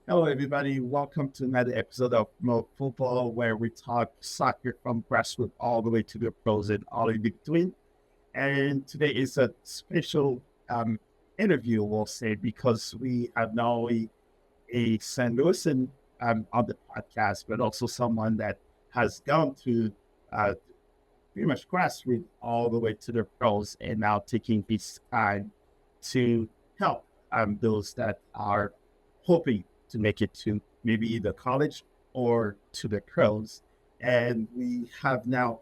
Hello, everybody. Welcome to another episode of Mo Football, where we talk soccer from grassroots all the way to the pros and all in between. And today is a special interview, we'll say, because we have not only a St. Louisan on the podcast, but also someone that has gone to uh, pretty much grassroots all the way to the pros and now taking his time to help those that are hoping to make it to maybe either college or to the pros. And we have now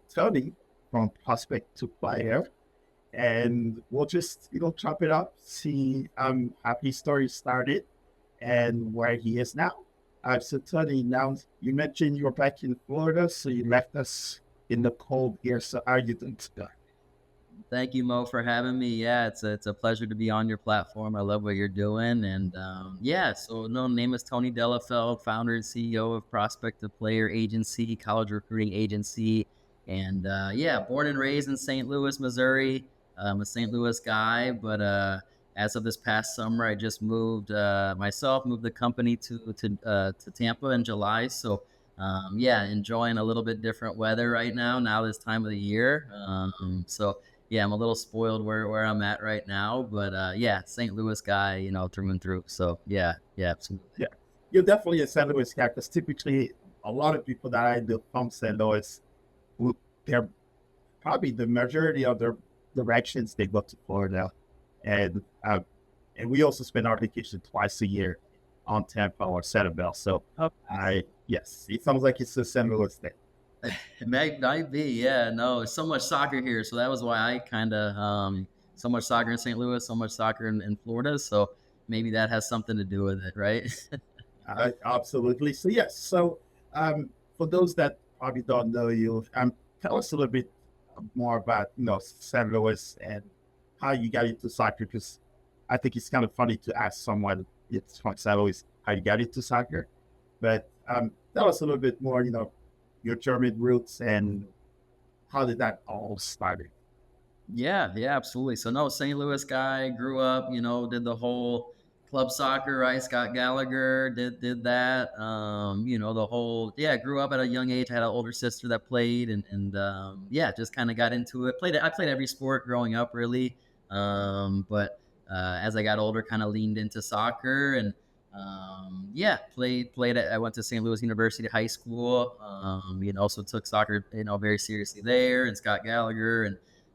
Tony from prospect to player. And we'll just, chop it up, see how his story started and where he is now. So Tony, now you mentioned you were back in Florida, so you left us in the cold here. So how are you doing today? Thank you, Mo, for having me. Yeah, it's a pleasure to be on your platform. I love what you're doing, and yeah. So, no, name is Tony Delofeld, founder and CEO of Prospect to Player Agency, college recruiting agency, and yeah, born and raised in St. Louis, Missouri. I'm a St. Louis guy, but as of this past summer, I just moved moved the company to Tampa in July. So. Yeah, enjoying a little bit different weather right now this time of the year. So yeah, I'm a little spoiled where I'm at right now, but yeah, St. Louis guy, through and through. So yeah, absolutely. Yeah, you're definitely a St. Louis guy because typically a lot of people that I know from St. Louis, they're probably the majority of their directions they go to Florida, and we also spend our vacation twice a year on Tampa or Centerville. So Oh, I yes, it sounds like it's a St. Louis thing. it might be, yeah. No, so much soccer here, so that was why I kind of so much soccer in St. Louis, so much soccer in Florida. So maybe that has something to do with it, right? Absolutely. So yes. So for those that probably don't know you, tell us a little bit more about St. Louis and how you got into soccer. Because I think it's kind of funny to ask someone it's from St. Louis how you got into soccer, but tell us a little bit more. Your German roots and how did that all started. Yeah, absolutely. So no, St. Louis guy, grew up, did the whole club soccer, right? Scott Gallagher did that. The whole grew up at a young age. I had an older sister that played and yeah, just kind of got into it. I played every sport growing up really. But as I got older, kind of leaned into soccer and yeah, I went to St. Louis University High School. Also took soccer, very seriously there and Scott Gallagher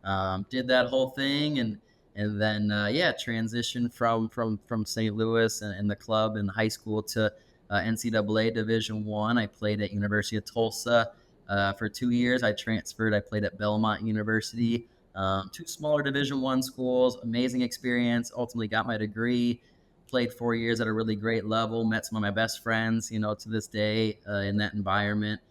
and did that whole thing and then yeah, transitioned from St. Louis and the club in high school to NCAA Division One. I played at University of Tulsa for 2 years. I transferred. I played at Belmont University, two smaller Division One schools. Amazing experience. Ultimately, got my degree. Played 4 years at a really great level. Met some of my best friends, to this day in that environment.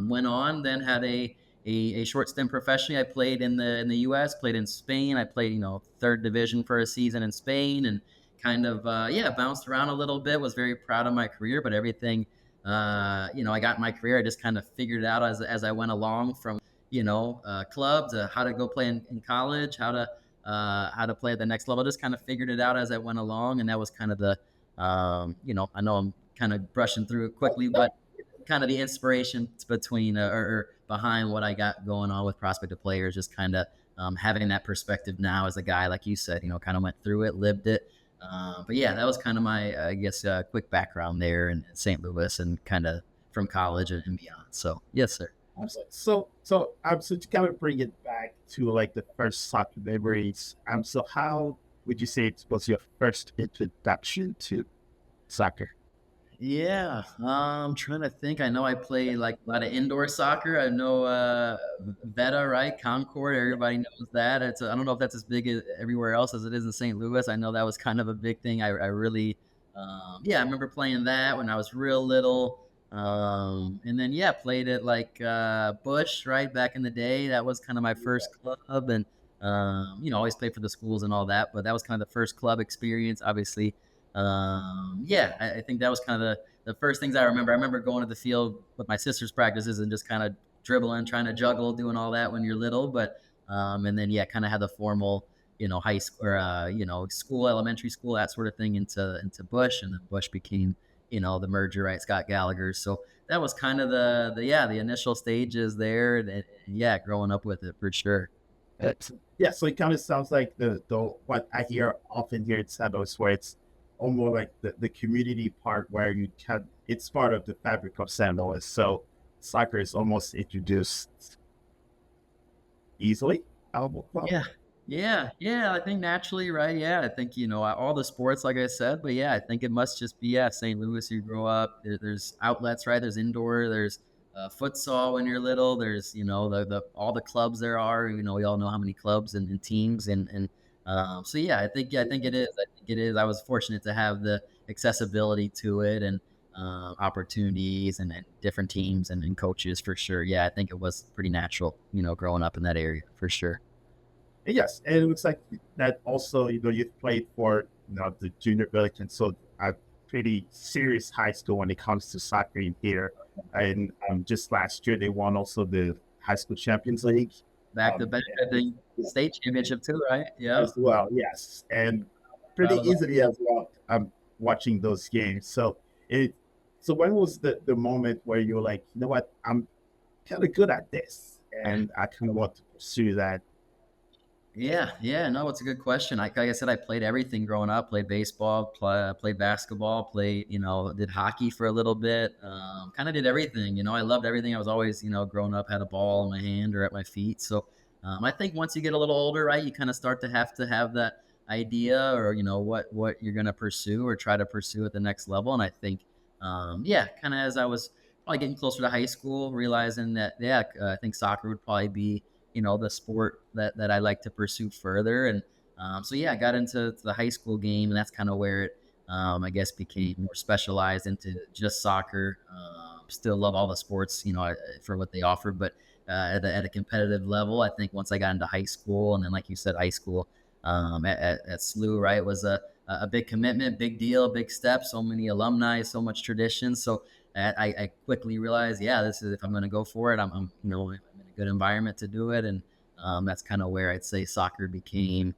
Went on, then had a short stint professionally. I played in the U.S., played in Spain. I played third division for a season in Spain, and kind of yeah, bounced around a little bit. Was very proud of my career, but everything I got in my career, I just kind of figured it out as I went along from club to how to go play in college, how to play at the next level. Just kind of figured it out as I went along, and that was kind of the I know I'm kind of brushing through it quickly, but kind of the inspiration between or behind what I got going on with prospective players, just kind of having that perspective now as a guy, like you said, kind of went through it, lived it. But yeah, that was kind of my, I guess, quick background there in St. Louis and kind of from college and beyond. So yes, sir. So to kind of bring it back to like the first soccer memories, so how would you say it was your first introduction to soccer? Yeah, I'm trying to think. I know I play like a lot of indoor soccer. I know Veta, right? Concord. Everybody knows that. I don't know if that's as big everywhere else as it is in St. Louis. I know that was kind of a big thing. I really, yeah, I remember playing that when I was real little. And then yeah, played it like Bush, right? Back in the day, that was kind of my first club, and always played for the schools and all that. But that was kind of the first club experience, obviously. Yeah, I think that was kind of the first things I remember. I remember going to the field with my sister's practices and just kind of dribbling, trying to juggle, doing all that when you're little. But and then yeah, kind of had the formal, high school or school, elementary school, that sort of thing into Bush, and then Bush became the merger, right? Scott Gallagher. So that was kind of the initial stages there. And yeah, growing up with it for sure. Yeah, so it kind of sounds like the what I hear often here in San Luis, where it's almost like the community part where you can it's part of the fabric of San Luis. So soccer is almost introduced easily. Well, Yeah. Yeah, yeah, I think naturally, right? Yeah, I think, all the sports, like I said, but yeah, I think it must just be, yeah, St. Louis, you grow up, there's outlets, right? There's indoor, there's futsal when you're little, there's, all the clubs there are, we all know how many clubs and teams so yeah, I think it is. I think it is. I was fortunate to have the accessibility to it and opportunities and different teams and coaches for sure. Yeah, I think it was pretty natural, growing up in that area for sure. yes, and it looks like that also, you've played for, the junior Billikens, so a pretty serious high school when it comes to soccer in here. And just last year, they won also the high school Champions League. Back to Um, back, I think state championship too, right? Yeah, as well, yes, and pretty proud of easily as well. I'm watching those games. It, so when was the moment where you were like, you know what, I'm kind of good at this, and I kind of want to pursue that? Yeah, yeah, no, it's a good question. Like I said, I played everything growing up. Played baseball, played basketball, did hockey for a little bit. Kind of did everything. I loved everything. I was always, growing up, had a ball in my hand or at my feet. So I think once you get a little older, right, you kind of start to have that idea or what you're gonna pursue or try to pursue at the next level. And I think, yeah, kind of as I was probably getting closer to high school, realizing that, yeah, I think soccer would probably be the sport that I like to pursue further. And so yeah, I got into the high school game, and that's kind of where it, I guess, became more specialized into just soccer. Still love all the sports, for what they offer, but at a competitive level, I think once I got into high school, and then like you said, high school at SLU, right, was a big commitment, big deal, big step. So many alumni, so much tradition. So I quickly realized, yeah, this is if I'm going to go for it, I'm in a good environment to do it, and that's kind of where I'd say soccer became,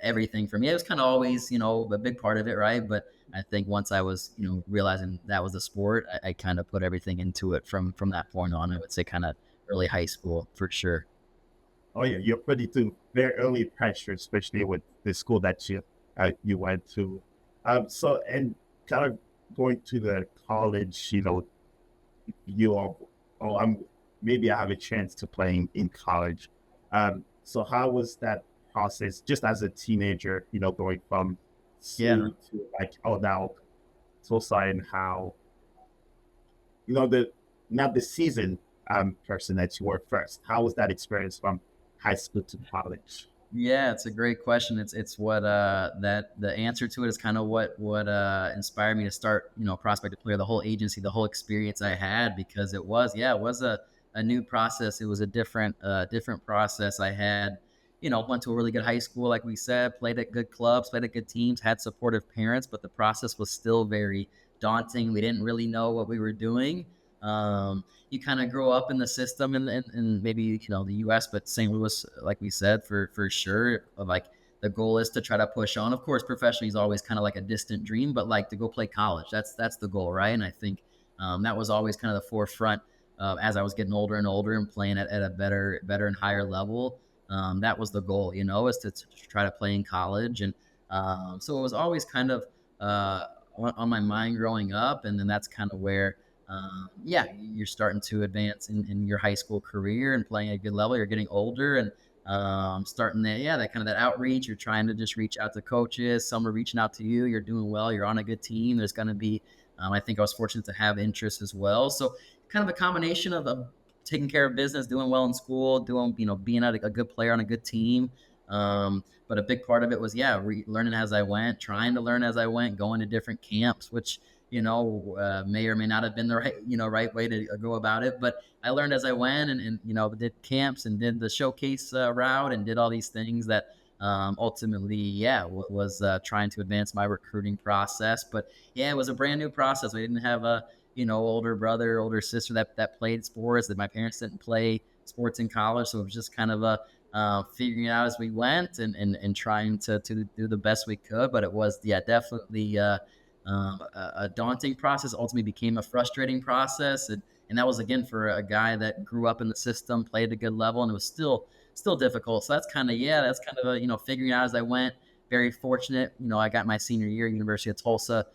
everything for me. It was kind of always, a big part of it, right? But I think once I was, realizing that was a sport, I kind of put everything into it from that point on. I would say kind of early high school for sure. Oh yeah, you're pretty too very early pressure, especially with the school that you went to. So and kind of going to the college, you are, oh, I'm maybe I have a chance to play in college. So how was that process just as a teenager, going from Yeah. SLU to like, oh, now Tulsa, and how, the not the season person that you were first. How was that experience from high school to college? Yeah, it's a great question. It's what that the answer to it is kind of what inspired me to start, prospective player, the whole agency, the whole experience I had because it was a new process. It was a different process. I had, went to a really good high school, like we said, played at good clubs, played at good teams, had supportive parents, but the process was still very daunting. We didn't really know what we were doing. You kind of grow up in the system and maybe the US, but St. Louis, like we said, for sure, like the goal is to try to push on. Of course, professionally is always kind of like a distant dream, but like to go play college, that's the goal, right? And I think that was always kind of the forefront as I was getting older and older and playing at a better and higher level. That was the goal, is to try to play in college, and so it was always kind of on my mind growing up, and then that's kind of where yeah, you're starting to advance in your high school career and playing at a good level. You're getting older and starting that kind of that outreach. You're trying to just reach out to coaches. Some are reaching out to you. You're doing well. You're on a good team. There's going to be, I think I was fortunate to have interest as well. So kind of a combination of taking care of business, doing well in school, being a good player on a good team. But a big part of it was, yeah, learning as I went, trying to learn as I went, going to different camps, which may or may not have been the right way to go about it. But I learned as I went and did camps and did the showcase route and did all these things that ultimately, yeah, was trying to advance my recruiting process. But yeah, it was a brand new process. We didn't have a, older brother, older sister that played sports, that my parents didn't play sports in college. So it was just kind of a, figuring it out as we went and trying to do the best we could. But it was, yeah, definitely, a daunting process, ultimately became a frustrating process. And that was again for a guy that grew up in the system, played at a good level, and it was still difficult. So that's kind of a, figuring out as I went. Very fortunate, I got my senior year, University of Tulsa,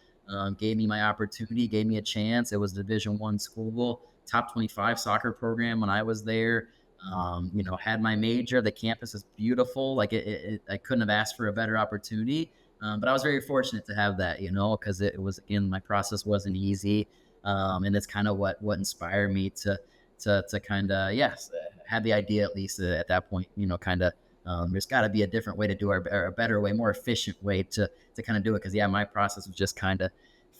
gave me my opportunity, gave me a chance. It was a Division I school, top 25 soccer program when I was there. Had my major. The campus is beautiful. Like I couldn't have asked for a better opportunity. But I was very fortunate to have that, because it was, again, my process wasn't easy. And it's kind of what inspired me to kind of, yes, have the idea, at least at that point, kind of, there's got to be a different way to do it, or a better way, more efficient way to kind of do it. Cause yeah, my process was just kind of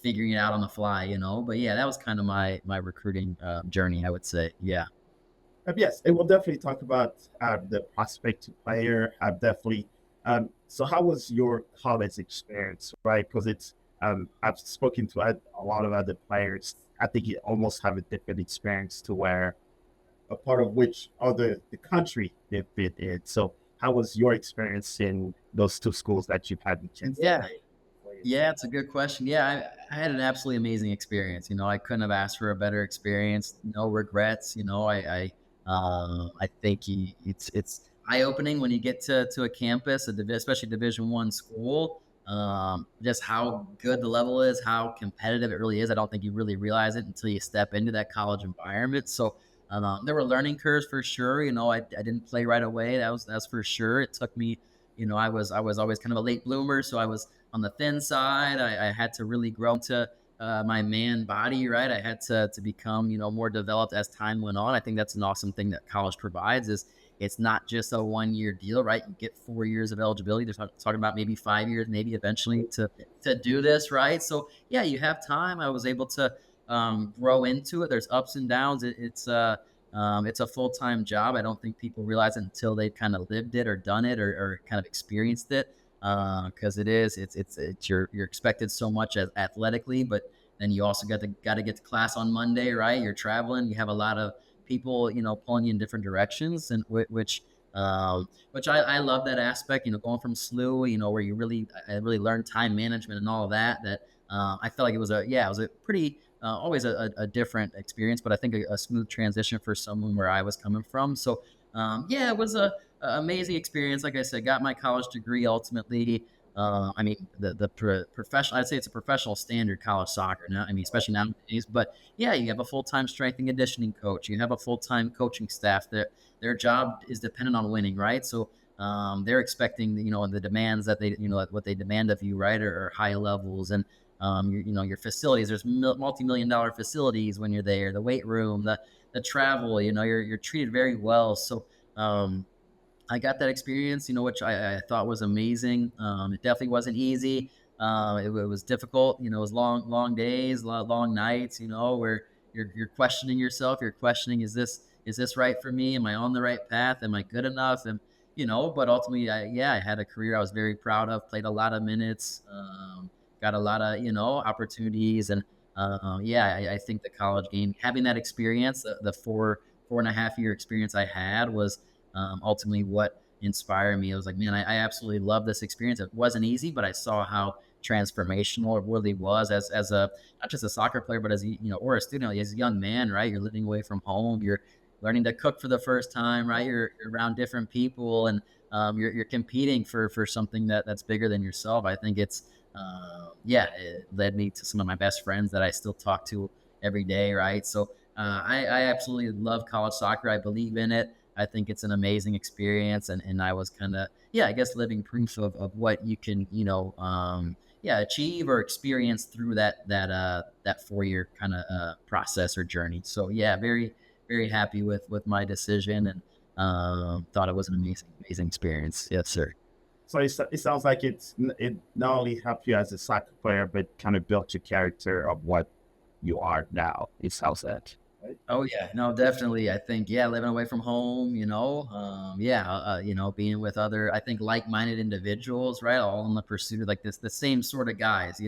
figuring it out on the fly, but yeah, that was kind of my recruiting journey, I would say. Yeah. Yes, and we'll definitely talk about the prospect to player. Definitely. So, how was your college experience, right? Because I've spoken to a lot of other players. I think you almost have a different experience to where a part of which other the country they fit in. So, how was your experience in those two schools that you've had the chance to Yeah. play? Yeah, it's a good question. Yeah, I had an absolutely amazing experience. I couldn't have asked for a better experience. No regrets. I think it's eye opening when you get to a campus, especially Division I school. Just how good the level is, how competitive it really is. I don't think you really realize it until you step into that college environment. So there were learning curves for sure. I didn't play right away. That's for sure. It took me. I was always kind of a late bloomer, so I was on the thin side. I had to really grow into my man body, right? I had to become, more developed as time went on. I think that's an awesome thing that college provides is it's not just a 1 year deal, right? You get 4 years of eligibility. They're talking about maybe 5 years, maybe eventually to do this, right? So yeah, you have time. I was able to grow into it. There's ups and downs. It's a full time job. I don't think people realize it until they've kind of lived it or done it or kind of experienced it. Because you're expected so much as athletically, but then you also got to get to class on Monday, right? You're traveling. You have a lot of people, pulling you in different directions, and which I love that aspect. Going from SLU, where I really learned time management and all of that. That I felt like it was a pretty always a different experience, but I think a smooth transition for someone where I was coming from. So yeah, it was a amazing experience. Like I said, got my college degree ultimately. I mean, professional, I'd say it's a professional standard college soccer now. I mean, especially nowadays. But yeah, you have a full time strength and conditioning coach. You have a full time coaching staff. Their job is dependent on winning, right? So they're expecting, the demands that what they demand of you, right, are high levels. And your facilities. There's multi-million-dollar facilities when you're there. The weight room, the travel. You're treated very well. So I got that experience, which I thought was amazing. It definitely wasn't easy. It was difficult. It was long days, long nights. Where you're questioning yourself. You're questioning, is this right for me? Am I on the right path? Am I good enough? And but ultimately, I had a career I was very proud of. Played a lot of minutes. Got a lot of opportunities, and I think the college game, having that experience, the 4.5 year experience I had was ultimately what inspired me. I was like, man, I absolutely love this experience. It wasn't easy, but I saw how transformational it really was as a not just a soccer player, but as or a student, as a young man, right? You're living away from home. You're learning to cook for the first time, right? You're around different people, and you're competing for something that's bigger than yourself. I think it led me to some of my best friends that I still talk to every day, right? So I absolutely love college soccer. I believe in it. I think it's an amazing experience, and I was kind of, I guess, living proof of what you can, achieve or experience through that 4 year kind of process or journey. So yeah, very very happy with my decision, and thought it was an amazing experience. Yes, sir. So it sounds like it not only helped you as a soccer player, but kind of built your character of what you are now. It sounds that. Right? Oh yeah, no, definitely. I think living away from home, being with other, I think like-minded individuals, right, all in the pursuit of like the same sort of guys,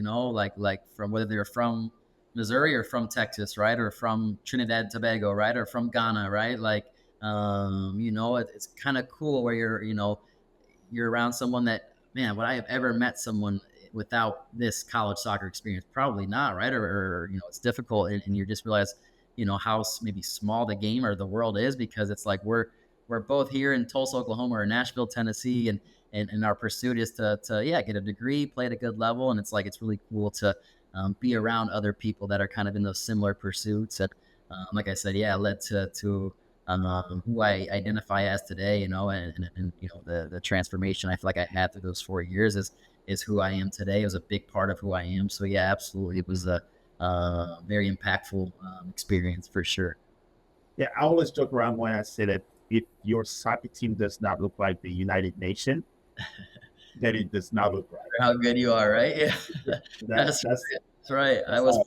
like from whether they're from Missouri or from Texas, right, or from Trinidad and Tobago, right, or from Ghana, right, like it's kind of cool where you're around someone that, man, would I have ever met someone without this college soccer experience? Probably not, right? Or it's difficult, and you just realize, how maybe small the game or the world is, because it's like we're both here in Tulsa, Oklahoma, or Nashville, Tennessee, and our pursuit is to get a degree, play at a good level, and it's like it's really cool to be around other people that are kind of in those similar pursuits. And like I said, it led to who I identify as today, and the transformation I feel like I had through those 4 years is who I am today. It was a big part of who I am. So yeah, absolutely, it was a very impactful experience for sure. Yeah, I always joke around when I say that if your soccer team does not look like the United Nations, then it does not look right. How good you are, right? Yeah, That, that's that's that's right. that's how.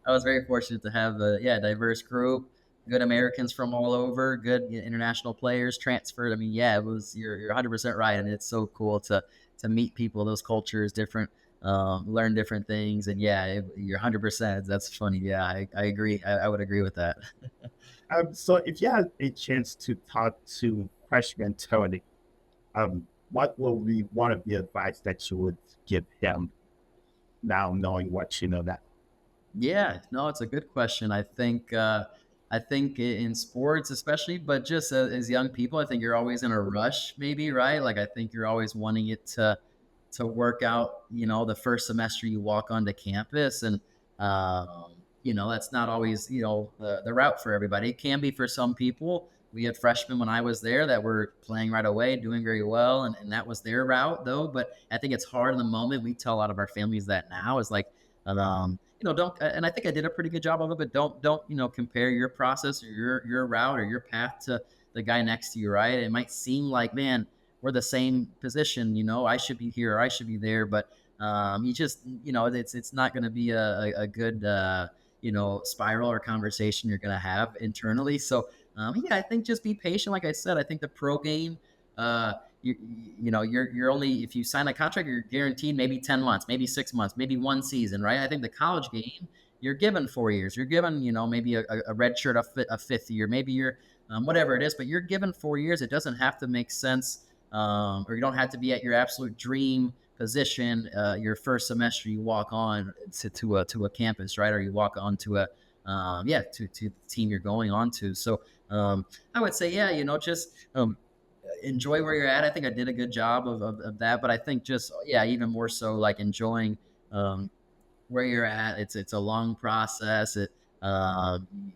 I was very fortunate to have a diverse group, good Americans from all over, good international players transferred. I mean, it was you're 100% right, and it's so cool to meet people, those cultures, different, learn different things, and you're 100%. That's funny. Yeah, I agree. I would agree with that. So if you had a chance to talk to freshman Tony, what will be one of the advice that you would give him now, knowing what you know now? Yeah, no, it's a good question. I think in sports, especially, but just as young people, I think you're always in a rush, maybe, right? Like I think you're always wanting it to work out. The first semester you walk onto campus, and that's not always the route for everybody. It can be for some people. We had freshmen when I was there that were playing right away, doing very well, and that was their route, though. But I think it's hard in the moment. We tell a lot of our families that now is like, don't, and I think I did a pretty good job of it, but don't compare your process or your route or your path to the guy next to you, right? It might seem like, man, we're the same position, I should be here or I should be there, but you just, it's not going to be a good spiral or conversation you're going to have internally. So I think just be patient. Like I said, I think the pro game, you're only, if you sign a contract, you're guaranteed maybe 10 months, maybe 6 months, maybe one season, right? I think the college game, you're given 4 years. You're given, maybe a red shirt, a fifth year, maybe you're whatever it is, but you're given 4 years. It doesn't have to make sense, or you don't have to be at your absolute dream position. Your first semester, you walk on to a campus, right? Or you walk on to the team you're going on to. So I would say, just enjoy where you're at. I think I did a good job of that, but I think just even more so like enjoying where you're at. It's a long process.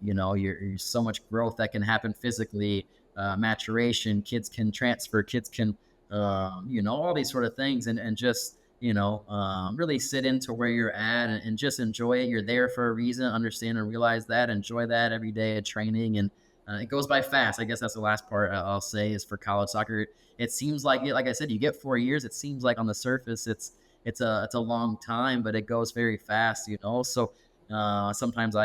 You're so much growth that can happen physically, maturation. Kids can transfer. Kids can all these sort of things, and just really sit into where you're at, and just enjoy it. You're there for a reason. Understand and realize that. Enjoy that every day of training, and it goes by fast. I guess that's the last part I'll say is for college soccer. It seems like I said, you get 4 years. It seems like on the surface it's a long time, but it goes very fast. So sometimes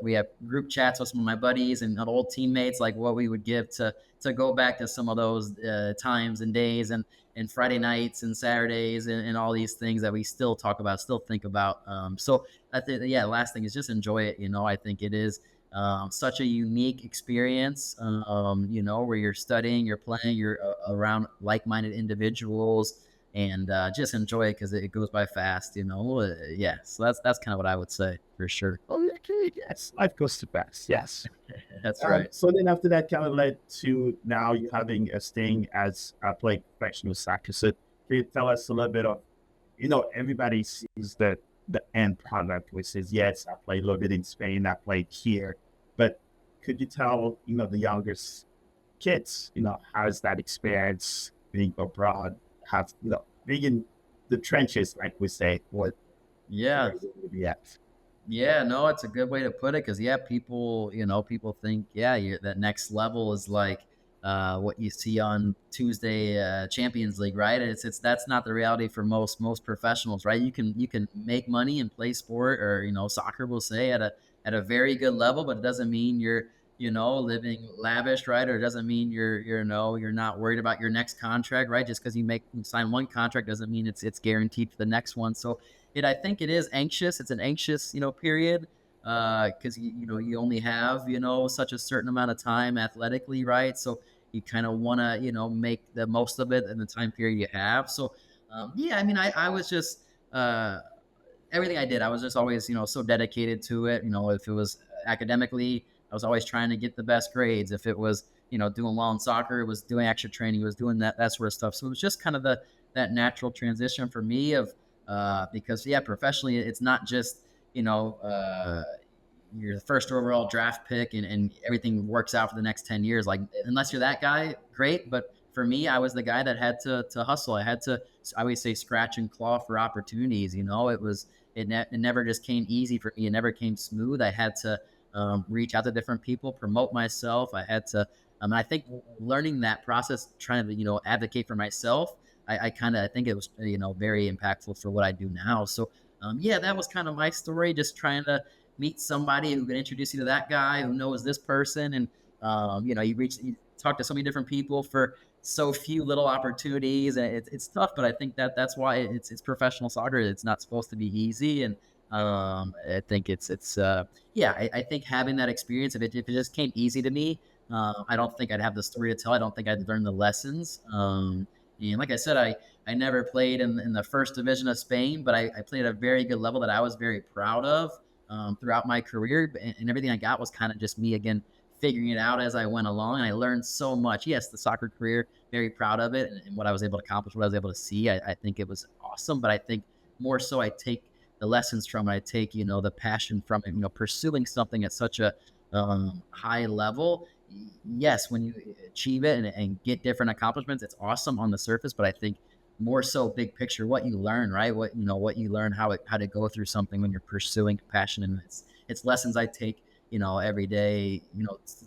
we have group chats with some of my buddies and old teammates, like what we would give to go back to some of those times and days and Friday nights and Saturdays and all these things that we still talk about, still think about. So I think, the last thing is just enjoy it. I think it is such a unique experience, where you're studying, you're playing, you're around like-minded individuals, and just enjoy it because it goes by fast. So that's kind of what I would say for sure. Oh, okay, yes, life goes too fast. Yes, That's right. So then after that, kind of led to now you having a staying as playing professional soccer. So can you tell us a little bit of, everybody sees the end product, which is yes, I played a little bit in Spain, I played here, but could you tell the youngest kids, how's that experience being abroad? Have being in the trenches, like we say, what Yeah. where is it gonna be at? Yeah, no, it's a good way to put it because people think that next level is like what you see on Tuesday Champions League, right? It's that's not the reality for most professionals, right? You can make money and play sport or soccer, we'll say at a very good level, but it doesn't mean you're living lavish, right? Or it doesn't mean you're not worried about your next contract, right? Just because you sign one contract doesn't mean it's guaranteed for the next one. So I think it is anxious. It's an anxious, period, because you only have such a certain amount of time athletically, right? So you kind of want to make the most of it in the time period you have. So I mean, I was just uh, everything I did, I was just always, so dedicated to it. If it was academically, I was always trying to get the best grades. If it was, doing well in soccer, it was doing extra training, it was doing that sort of stuff. So it was just kind of that natural transition for me of because yeah, professionally, it's not just you're the first overall draft pick and everything works out for the next 10 years. Like, unless you're that guy, great. But for me, I was the guy that had to hustle. I had to, I always say, scratch and claw for opportunities. It never just came easy for me. It never came smooth. I had to reach out to different people, promote myself. I had to, I think learning that process, trying to, advocate for myself, I think it was, very impactful for what I do now. So, yeah, that was kind of my story, just trying to meet somebody who can introduce you to that guy who knows this person. And, you talk to so many different people for so few little opportunities. And it's tough, but I think that's why it's professional soccer. It's not supposed to be easy. And, I think yeah, I think having that experience, if it just came easy to me, I don't think I'd have the story to tell. I don't think I'd learn the lessons. And like I said, I never played in the first division of Spain, but I played at a very good level that I was very proud of throughout my career. And everything I got was kind of just me, again, figuring it out as I went along. And I learned so much. Yes, the soccer career, very proud of it and what I was able to accomplish, what I was able to see. I think it was awesome. But I think more so I take the lessons from it. I take, the passion from it, pursuing something at such a high level. Yes, when you achieve it and get different accomplishments, it's awesome on the surface. But I think more so big picture, what you learn, right? What you learn, how to go through something when you're pursuing passion. And it's lessons I take, every day,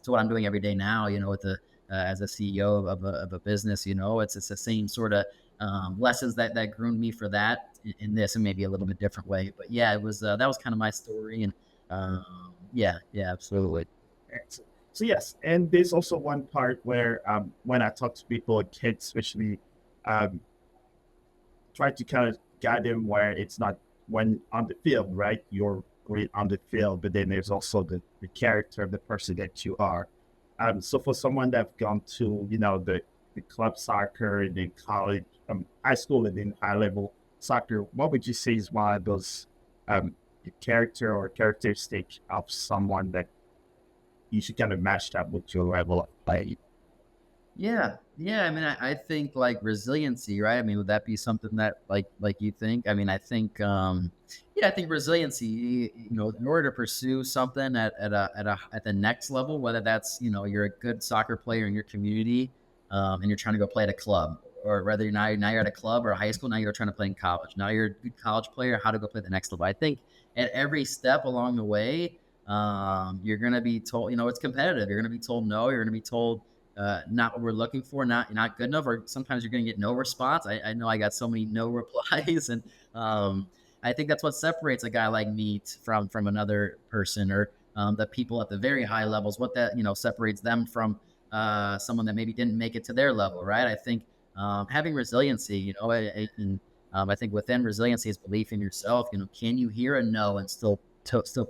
to what I'm doing every day now, with the, as a CEO of a business, it's the same sort of lessons that groomed me for that in this and maybe a little bit different way. But yeah, it was, that was kind of my story. And yeah, absolutely. Excellent. So yes, and there's also one part where when I talk to people, kids especially, um, try to kind of guide them where it's not when on the field, right? You're great on the field, but then there's also the character of the person that you are. So for someone that's gone to, the club soccer and then college, high school and then high level soccer, what would you say is one of those the character or characteristic of someone that you should kind of match that with your level of play? Yeah. I mean, I think like resiliency, right? I mean, would that be something that like you think? I mean, I think, yeah, I think resiliency. In order to pursue something at the next level, whether that's you're a good soccer player in your community, and you're trying to go play at a club, or whether now you're at a club or a high school, now you're trying to play in college. Now you're a good college player, how to go play at the next level. I think at every step along the way, you're going to be told, it's competitive. You're going to be told no. You're going to be told not what we're looking for, not good enough, or sometimes you're going to get no response. I know I got so many no replies, and I think that's what separates a guy like me from another person, or the people at the very high levels. What that separates them from someone that maybe didn't make it to their level, right? I think having resiliency, and I think within resiliency is belief in yourself. Can you hear a no and still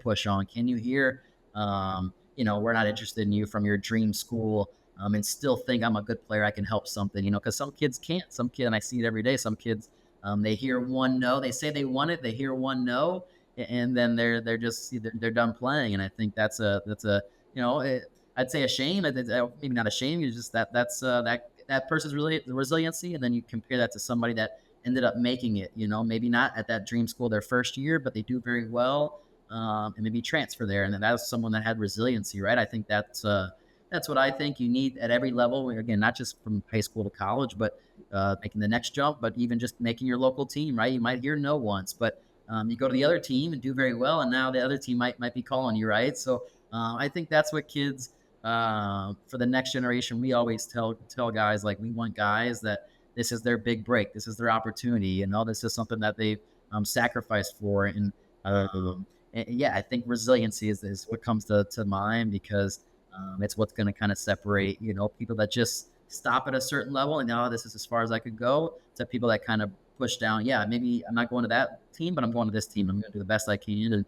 push on? Can you hear, we're not interested in you from your dream school, and still think I'm a good player, I can help something, because some kids can't. Some kid, and I see it every day. Some kids, they hear one no, they say they want it, they hear one no, and then they're just they're done playing. And I think that's a I'd say a shame. Maybe not a shame. It's just that person's really resiliency, and then you compare that to somebody that ended up making it. Maybe not at that dream school their first year, but they do very well, and maybe transfer there. And then that was someone that had resiliency, right? I think that's what I think you need at every level. Again, not just from high school to college, but making the next jump, but even just making your local team, right? You might hear no once, but you go to the other team and do very well, and now the other team might be calling you, right? So I think that's what kids, for the next generation, we always tell guys, like, we want guys that this is their big break, this is their opportunity, this is something that they've sacrificed for. And yeah, I think resiliency is what comes to mind, because it's what's going to kind of separate, people that just stop at a certain level and this is as far as I could go, to people that kind of push down. Yeah, maybe I'm not going to that team, but I'm going to this team. I'm going to do the best I can. And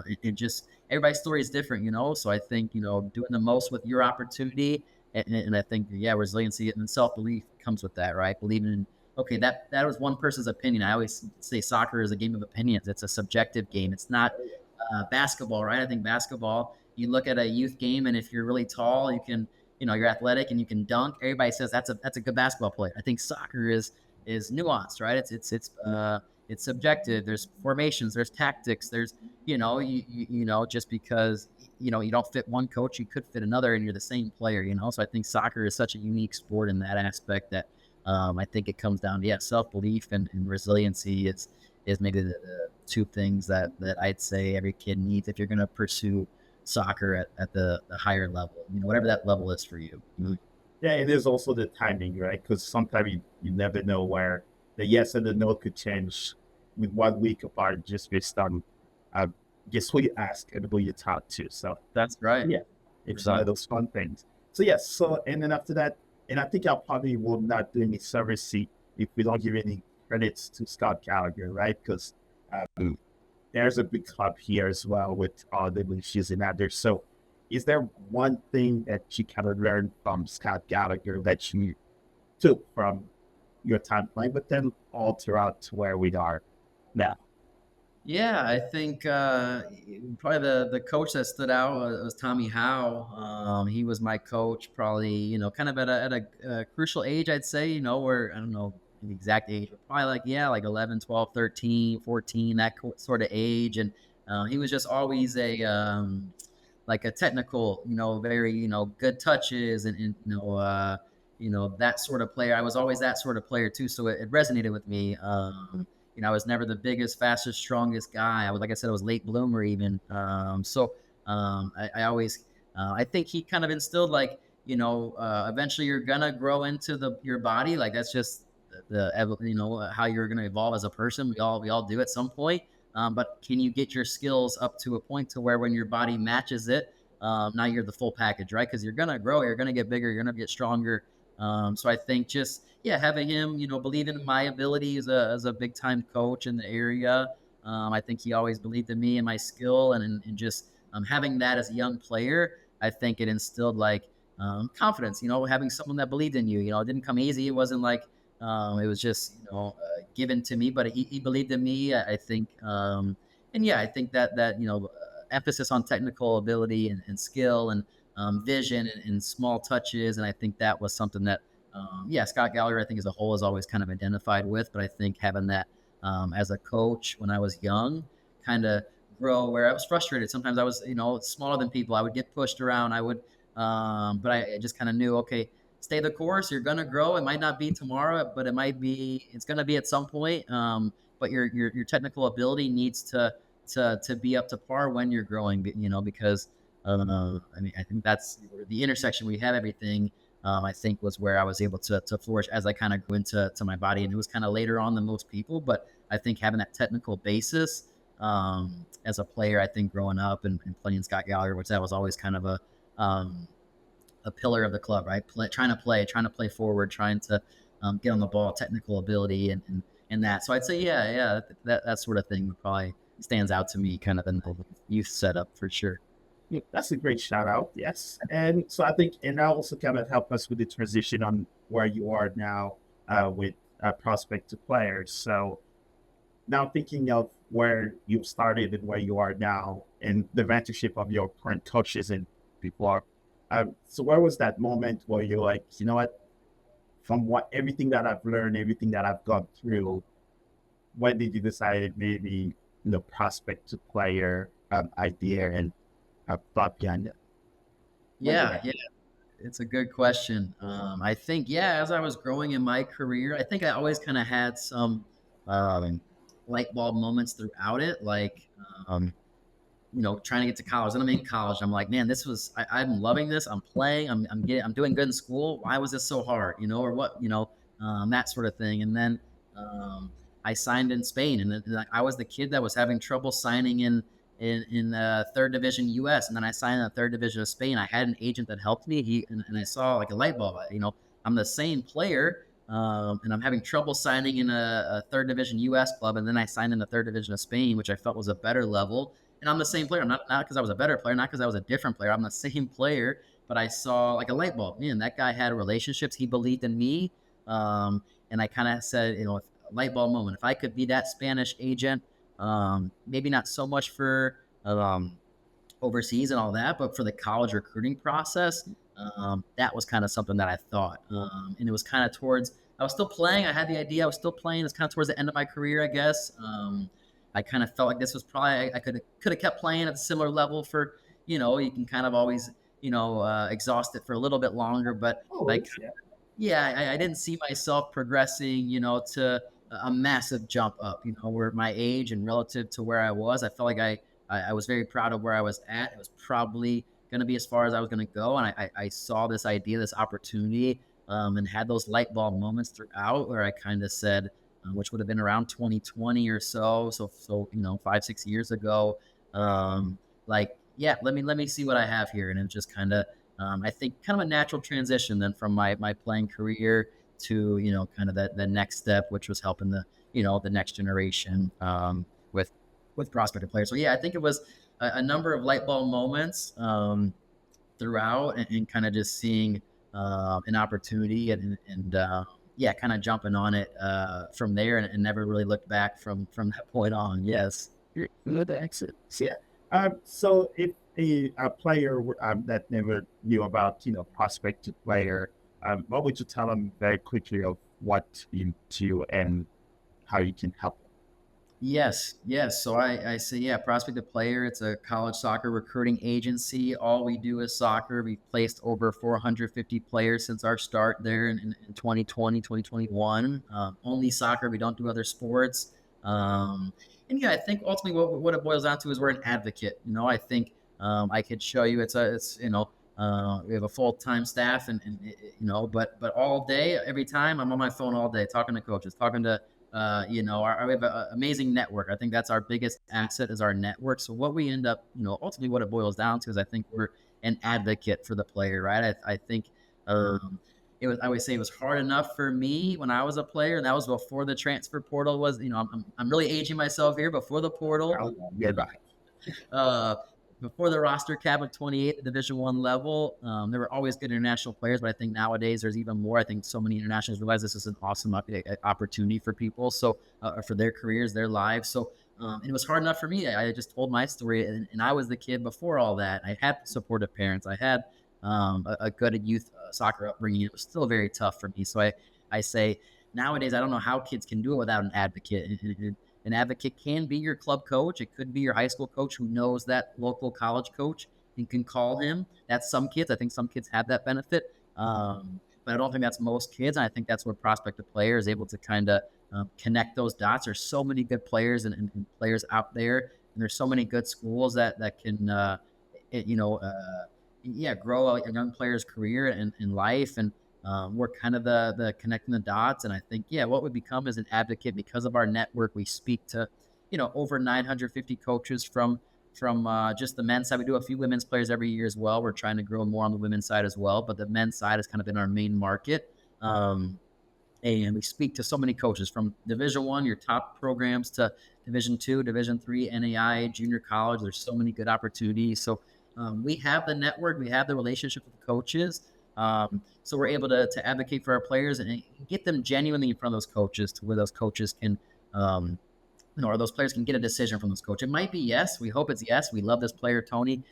it just, everybody's story is different, So I think, doing the most with your opportunity. And I think, yeah, resiliency and self-belief comes with that, right? Believing in okay, that was one person's opinion. I always say soccer is a game of opinions. It's a subjective game. It's not basketball, right? I think basketball, you look at a youth game, and if you're really tall, you can, you're athletic and you can dunk. Everybody says that's a good basketball player. I think soccer is nuanced, right? It's subjective. There's formations, there's tactics, there's just because you don't fit one coach, you could fit another, and you're the same player. So I think soccer is such a unique sport in that aspect that I think it comes down to self belief and resiliency. Is maybe the two things that I'd say every kid needs if you're going to pursue soccer at the higher level, whatever that level is for you. Yeah, it is also the timing, right? Because sometimes you never know where the yes and the no could change with 1 week apart just based on uh, just who you ask and who you talk to. So That's right. yeah, it's one of those fun things. So yes, and then after that, and I think I probably will not do any service if we don't give any credits to Scott Gallagher, right? Because there's a big club here as well with all the issues and others. So is there one thing that you kind of learned from Scott Gallagher that you took from your time playing with them all throughout to where we are now? Yeah, I think probably the coach that stood out was Tommy Howe. He was my coach, probably kind of at a crucial age, I'd say. Where I don't know the exact age, but probably like 11, 12, 13, 14, that sort of age. And he was just always like a technical, very good touches and that sort of player. I was always that sort of player too, so it resonated with me. I was never the biggest, fastest, strongest guy. Like I said, I was late bloomer even. I always, I think he kind of instilled eventually you're gonna grow into your body. Like that's just how you're gonna evolve as a person. We all do at some point. But can you get your skills up to a point to where when your body matches it, now you're the full package, right? Because you're gonna grow, you're gonna get bigger, you're gonna get stronger. So I think just having him, believe in my ability as a big time coach in the area. I think he always believed in me and my skill, and just having that as a young player, I think it instilled confidence. Having someone that believed in you. It didn't come easy. It wasn't like it was just given to me, but he believed in me. I think, and I think that emphasis on technical ability and skill and vision and small touches. And I think that was something that, Scott Gallagher, I think as a whole is always kind of identified with, but I think having that as a coach when I was young, kind of grow where I was frustrated. Sometimes I was, smaller than people. I would get pushed around. I would, but I just kind of knew, okay, stay the course. You're going to grow. It might not be tomorrow, but it's going to be at some point. But your technical ability needs to be up to par when you're growing, because I think that's the intersection we have everything. I think was where I was able to flourish as I kind of grew into my body, and it was kind of later on than most people. But I think having that technical basis as a player, I think growing up and playing Scott Gallagher, which that was always kind of a pillar of the club, right? Trying to play forward, trying to get on the ball, technical ability, and that. So I'd say, that sort of thing probably stands out to me, kind of in the youth setup for sure. Yeah, that's a great shout out. Yes. And so I think, and that also kind of help us with the transition on where you are now with prospect to players. So now thinking of where you started and where you are now and the mentorship of your current coaches and before. So where was that moment where you're like, you know what, from everything that I've learned, everything that I've gone through, when did you decide maybe the prospect to player idea and thought behind it? Yeah, it's a good question. I think, as I was growing in my career, I think I always kind of had some light bulb moments throughout it, trying to get to college. And I'm in college. I'm like, man, I'm loving this. I'm playing. I'm doing good in school. Why was this so hard? Or what? That sort of thing. And then I signed in Spain, and then I was the kid that was having trouble signing in third division US, and then I signed in the third division of Spain. I had an agent that helped me. And I saw like a light bulb. I'm the same player, and I'm having trouble signing in a third division US club, and then I signed in the third division of Spain, which I felt was a better level. And I'm the same player, not because I was a better player, not because I was a different player. I'm the same player, but I saw like a light bulb. Man, that guy had relationships. He believed in me. And I kind of said, if a light bulb moment, if I could be that Spanish agent, maybe not so much for overseas and all that, but for the college recruiting process, that was kind of something that I thought. And it was kind of towards, I was still playing. I had the idea. I was still playing. It's kind of towards the end of my career, I guess. I kind of felt like this was probably, I could have kept playing at a similar level for, you can kind of always, exhaust it for a little bit longer, but like, Yeah. yeah, I didn't see myself progressing, to a massive jump up, where my age and relative to where I was, I felt like I was very proud of where I was at. It was probably going to be as far as I was going to go. And I saw this idea, this opportunity, and had those light bulb moments throughout where I kind of said, which would have been around 2020 or so. So, 5, 6 years ago, like, yeah, let me see what I have here. And it just kind of, I think kind of a natural transition then from my playing career to, kind of the next step, which was helping the next generation, with prospective players. So yeah, I think it was a number of light bulb moments, throughout, and kind of just seeing, an opportunity and yeah, kind of jumping on it, from there, and never really looked back from that point on. Yes. Good, excellent. Yeah. So if a player that never knew about, prospective player, what would you tell them very quickly of what you do and how you can help them? Yes, yes. So I say, yeah, Prospective Player. It's a college soccer recruiting agency. All we do is soccer. We've placed over 450 players since our start there in 2020, 2021. Only soccer. We don't do other sports. And yeah, I think ultimately what it boils down to is we're an advocate. I think, I could show you we have a full-time staff but all day, every time I'm on my phone all day, talking to coaches, talking to we have an amazing network. I think that's our biggest asset is our network. So what we end up, ultimately what it boils down to is I think we're an advocate for the player, right? I think, I would say it was hard enough for me when I was a player, and that was before the transfer portal was, I'm really aging myself here, before the portal. Get back. uh, Before the roster cap of 28 at Division One level, there were always good international players, but I think nowadays there's even more. I think so many internationals realize this is an awesome opportunity for people, so for their careers, their lives. So and it was hard enough for me. I just told my story, and I was the kid before all that. I had supportive parents. I had a good youth soccer upbringing. It was still very tough for me. So I say nowadays I don't know how kids can do it without an advocate. An advocate can be your club coach. It could be your high school coach who knows that local college coach and can call him. That's some kids. I think some kids have that benefit. But I don't think that's most kids. And I think that's where Prospective Player is able to kind of connect those dots. There's so many good players and players out there. And there's so many good schools that can, grow a young player's career and life. And we're kind of the connecting the dots. And I think, what we become is an advocate because of our network. We speak to, over 950 coaches from just the men's side. We do a few women's players every year as well. We're trying to grow more on the women's side as well, but the men's side has kind of been our main market. And we speak to so many coaches from Division One, your top programs, to Division Two, Division Three, NAI, junior college. There's so many good opportunities. So we have the network, we have the relationship with the coaches. So we're able to advocate for our players and get them genuinely in front of those coaches to where those coaches can, or those players can get a decision from those coaches. It might be yes. We hope it's yes. We love this player, Tony.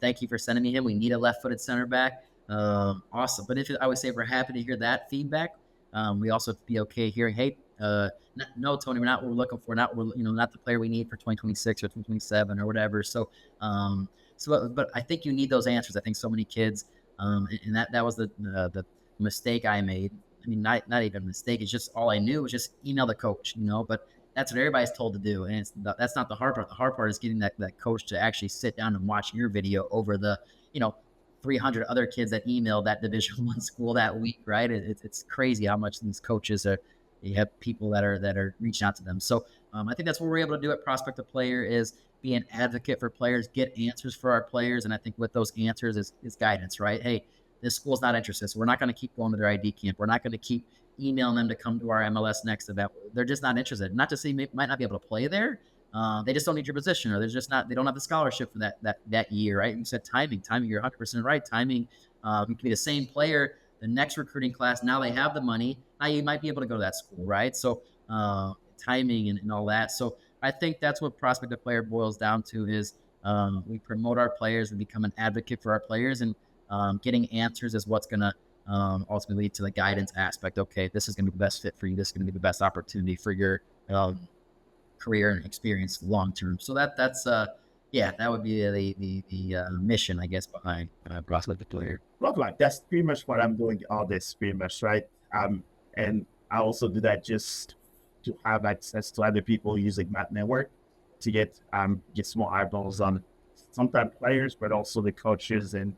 Thank you for sending me him. We need a left-footed center back. Awesome. But I would say we're happy to hear that feedback. We also have to be okay hearing, hey, no, Tony, we're not what we're looking for. Not the player we need for 2026 or 2027 or whatever. So, but I think you need those answers. I think so many kids. And that was the mistake I made. I mean, not even a mistake. It's just all I knew was just email the coach, but that's what everybody's told to do. And that's not the hard part. The hard part is getting that coach to actually sit down and watch your video over the, 300 other kids that emailed that Division One school that week, right? It's crazy how much these coaches are. You have people that are reaching out to them. So I think that's what we're able to do at Prospective Player is be an advocate for players, get answers for our players. And I think with those answers is guidance, right? Hey, this school's not interested, so we're not going to keep going to their ID camp. We're not going to keep emailing them to come to our MLS Next event. They're just not interested. Not to say they might not be able to play there. They just don't need your position, or they don't have the scholarship for that year, right? You said timing, you're 100% right. Timing, it can be the same player, the next recruiting class. Now they have the money. now you might be able to go to that school, right? So timing and all that. So I think that's what prospect to player boils down to is we promote our players, we become an advocate for our players, and getting answers is what's going to ultimately lead to the guidance aspect. Okay, this is going to be the best fit for you. This is going to be the best opportunity for your career and experience long term. So that's yeah, that would be the mission, I guess, behind prospect to player. Look, like that's pretty much what I'm doing all this pretty much, right? And I also do that just to have access to other people using that network to get some more eyeballs on sometimes players, but also the coaches. And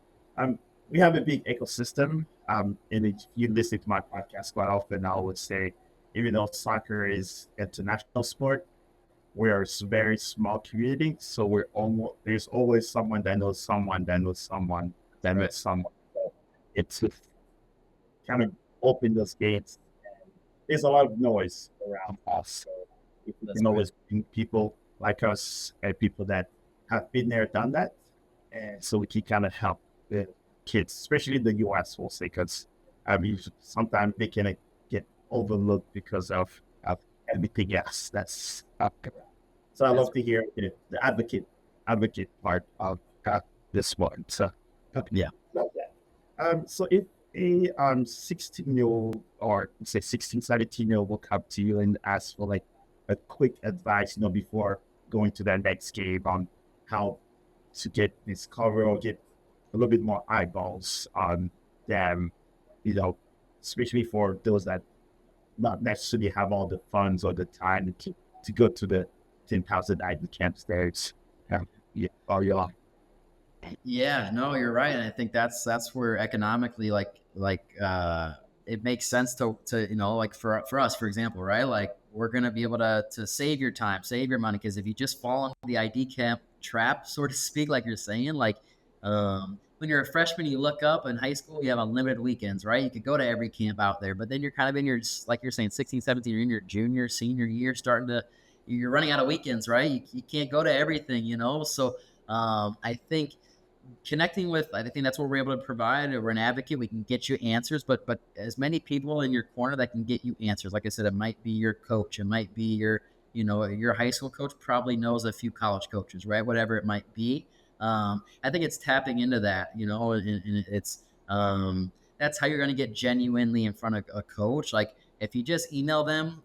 we have a big ecosystem. And if you listen to my podcast quite often, I would say, even though soccer is international sport, we're a very small community. So there's always someone that knows someone that knows someone that knows someone. So it's kind of open those gates. There's a lot of noise around us. So if we can always bring people like us and people that have been there, done that, and so we can kind of help the kids, especially in the US, we'll say, because sometimes they can get overlooked because of everything else. That's so I love to hear the advocate part of this one. So Yeah. love that. So if a 16-year-old or say 16, 17-year-old will come to you and ask for like a quick advice, before going to their next game on how to get discovered or get a little bit more eyeballs on them, especially for those that not necessarily have all the funds or the time to go to the 10,000 ID camps there. It's, or you're Yeah, no, you're right, and I think that's where economically, it makes sense to like for us, for example, right? Like we're gonna be able to save your time, save your money, because if you just fall into the ID camp trap, so to speak, like you're saying, like when you're a freshman, you look up in high school, you have unlimited weekends, right? You could go to every camp out there, but then you're kind of in your, like you're saying, 16, 17, you're in your junior, senior year, you're running out of weekends, right? You can't go to everything, So I think connecting with, I think that's what we're able to provide. We're an advocate. We can get you answers, but as many people in your corner that can get you answers. Like I said, it might be your coach, it might be your high school coach probably knows a few college coaches, right? Whatever it might be. I think it's tapping into that, and it's that's how you're going to get genuinely in front of a coach. Like if you just email them,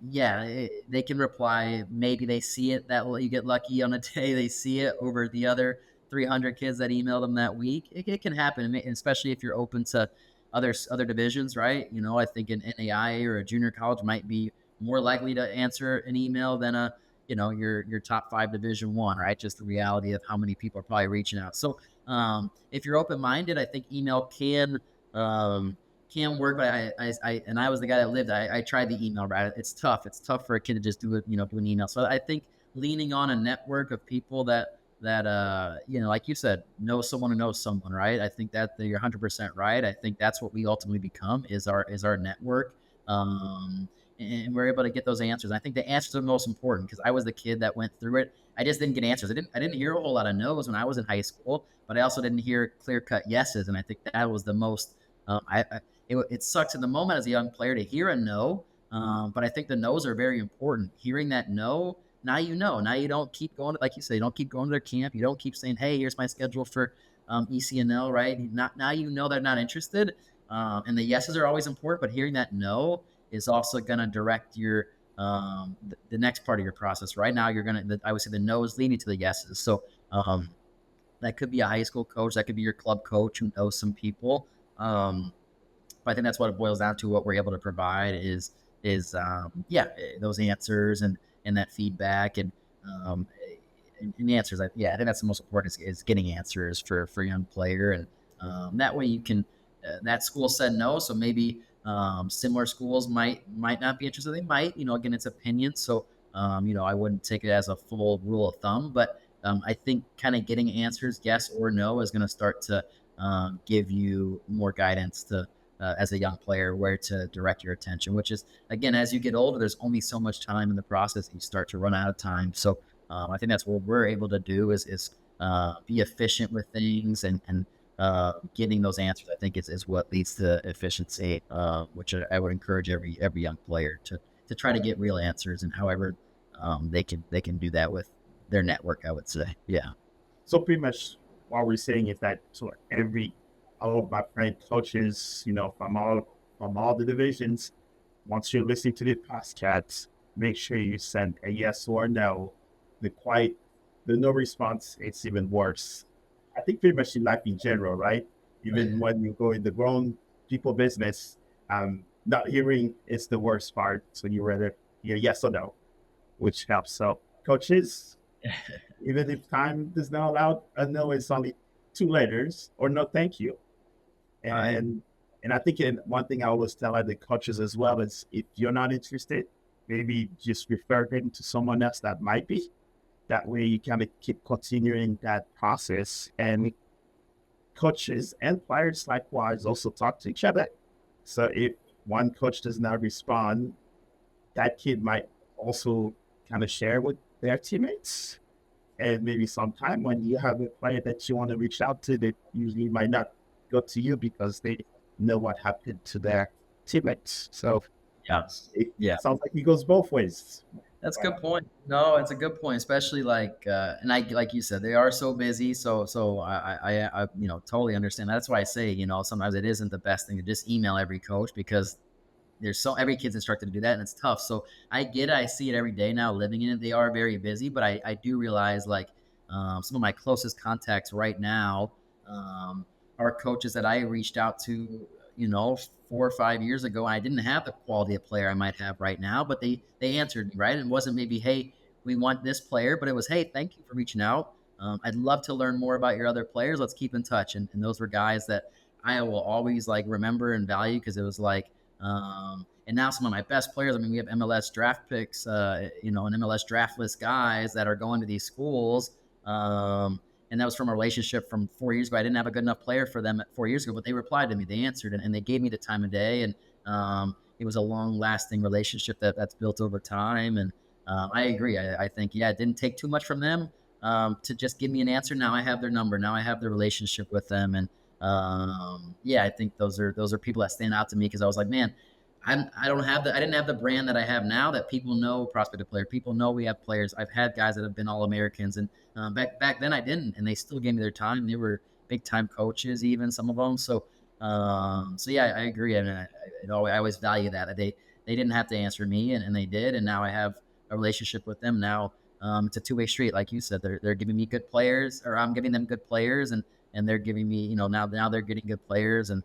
yeah, they can reply. Maybe they see it, that you get lucky on a day they see it over the other 300 kids that emailed them that week. It can happen, especially if you're open to other divisions, right? I think an NAIA or a junior college might be more likely to answer an email than your top 5 Division I, right? Just the reality of how many people are probably reaching out. So if you're open-minded, I think email can work. But I was the guy that lived. I tried the email, right? It's tough. It's tough for a kid to just do it, do an email. So I think leaning on a network of people that like you said, know someone who knows someone, right? I think that you're 100% right. I think that's what we ultimately become is our network. And we're able to get those answers. I think the answers are the most important because I was the kid that went through it. I just didn't get answers. I didn't hear a whole lot of no's when I was in high school, but I also didn't hear clear-cut yeses. And I think that was the most, it sucks in the moment as a young player to hear a no. But I think the no's are very important. Hearing that no, now Now you don't keep going, like you say, you don't keep going to their camp. You don't keep saying, hey, here's my schedule for ECNL, right? Now they're not interested. And the yeses are always important, but hearing that no is also going to direct your the next part of your process. Right now, I would say the no's leading to the yeses. So that could be a high school coach. That could be your club coach who knows some people. But I think that's what it boils down to. What we're able to provide is those answers and that feedback and the answers. I think that's the most important is getting answers for a young player. And that way you can, that school said no. So maybe similar schools might not be interested. They might, again, it's opinion. So, I wouldn't take it as a full rule of thumb, but I think kind of getting answers, yes or no, is going to start to give you more guidance to, as a young player, where to direct your attention, which is, again, as you get older, there's only so much time in the process. You start to run out of time. So I think that's what we're able to do is be efficient with things and getting those answers, I think is what leads to efficiency, which I would encourage every young player to try to get real answers, and however they can do that with their network, I would say. Yeah. So pretty much what we're saying is that so all of my friend coaches, from all the divisions, once you're listening to the podcast, make sure you send a yes or no. The the no response, it's even worse. I think pretty much in life in general, right? Even when you go in the grown people business, not hearing is the worst part. So you rather hear yes or no, which helps. So coaches, even if time does not allow, a no is only two letters or no thank you. Right. And I think one thing I always tell other coaches as well is if you're not interested, maybe just refer them to someone else that might be. That way you kind of keep continuing that process. And coaches and players likewise also talk to each other. So if one coach does not respond, that kid might also kind of share with their teammates. And maybe sometime when you have a player that you want to reach out to, they usually might not go to you because they know what happened to their teammates. So Yeah. it Yeah. sounds like it goes both ways. That's a good point. No, it's a good point, especially and like you said, they are so busy. So I totally understand. That's why I say, sometimes it isn't the best thing to just email every coach, because every kid's instructed to do that, and it's tough. So I get it. I see it every day now, living in it. They are very busy, but I do realize, some of my closest contacts right now, are coaches that I reached out to, 4 or 5 years ago. I didn't have the quality of player I might have right now, but they answered me, right. It wasn't maybe, hey, we want this player, but it was, hey, thank you for reaching out. I'd love to learn more about your other players. Let's keep in touch. And those were guys that I will always remember and value, because it was and now some of my best players, I mean, we have MLS draft picks, and MLS draft list guys that are going to these schools. And that was from a relationship from 4 years ago. I didn't have a good enough player for them 4 years ago, but they replied to me, they answered, and they gave me the time of day. And it was a long lasting relationship that's built over time. And I agree. I think, yeah, it didn't take too much from them to just give me an answer. Now I have their number. Now I have the relationship with them. And yeah, I think those are people that stand out to me, because I was like, man, I didn't have the brand that I have now, that people know prospective player. People know we have players. I've had guys that have been All-Americans, and back then I didn't, and they still gave me their time. They were big time coaches, even some of them. So yeah, I agree. I mean, I always value that. They didn't have to answer me, and they did, and now I have a relationship with them. Now it's a two-way street, like you said. They're giving me good players, or I'm giving them good players, and they're giving me, now they're getting good players. And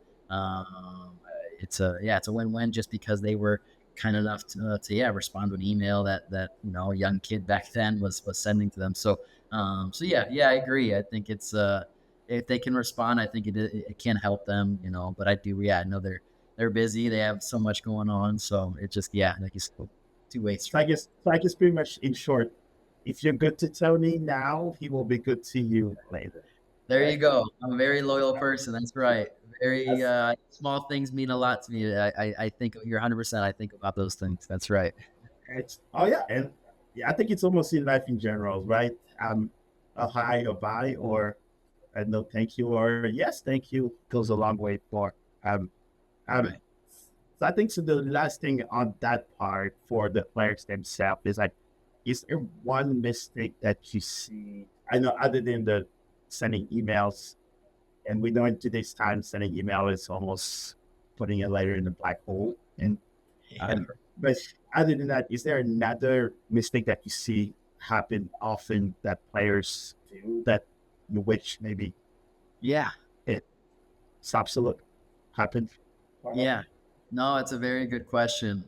it's a win-win, just because they were kind enough to respond to an email that a young kid back then was sending to them. So yeah, I agree. I think it's if they can respond, I think it can help them, but I know they're busy, they have so much going on. So it just, like you said, two-way street. So I guess pretty much in short, if you're good to Tony now, he will be good to you later. There you go. I'm a very loyal person. That's right. Very small things mean a lot to me. I think you're 100%. I think about those things. That's right. Oh yeah, and yeah, I think it's almost in life in general, right? A hi or bye, or a no thank you, or a yes thank you goes a long way for Right. so I think so the last thing on that part for the players themselves is is there one mistake that you see? I know other than the sending emails, and we know in today's time sending email is almost putting a letter in the black hole. And Yeah. but other than that, is there another mistake that you see happen often that players do that you wish maybe Yeah. it stops to look happen? Yeah. No, it's a very good question.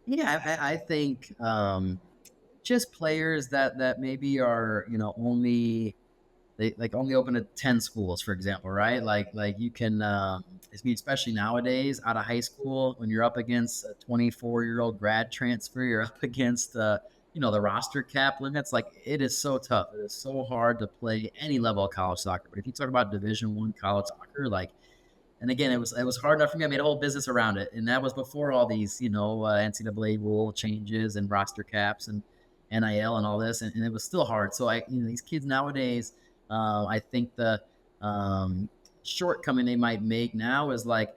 Yeah, I think just players that maybe are, only they only open at 10 schools, for example, right? Like you can especially nowadays out of high school, when you're up against a 24-year-old grad transfer, you're up against the roster cap limits. Like, it is so tough. It is so hard to play any level of college soccer. But if you talk about Division I college soccer, and again, it was hard enough for me. I made a whole business around it, and that was before all these NCAA rule changes and roster caps and NIL and all this, and it was still hard. So these kids nowadays, I think um, shortcoming they might make now is like,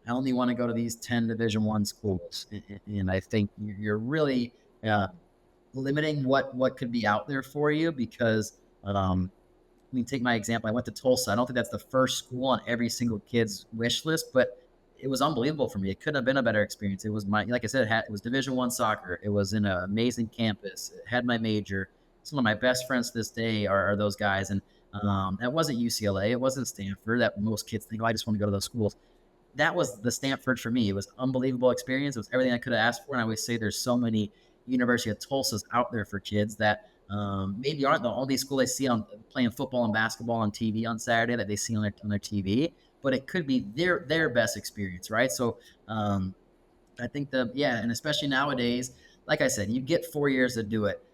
I only want to go to these 10 Division I schools. And I think you're really limiting what could be out there for you because I mean, take my example. I went to Tulsa. I don't think that's the first school on every single kid's wish list, but it was unbelievable for me. It couldn't have been a better experience. It was like I said, it was Division I soccer. It was in an amazing campus. It had my major. Some of my best friends to this day are those guys. And that wasn't UCLA. It wasn't Stanford. That most kids think, oh, I just want to go to those schools. That was the Stanford for me. It was an unbelievable experience. It was everything I could have asked for. And I always say there's so many University of Tulsas out there for kids that maybe aren't the only school they see on playing football and basketball on TV on Saturday that they see on their TV, but it could be their best experience, right? So I think and especially nowadays, like I said, you get 4 years to do it.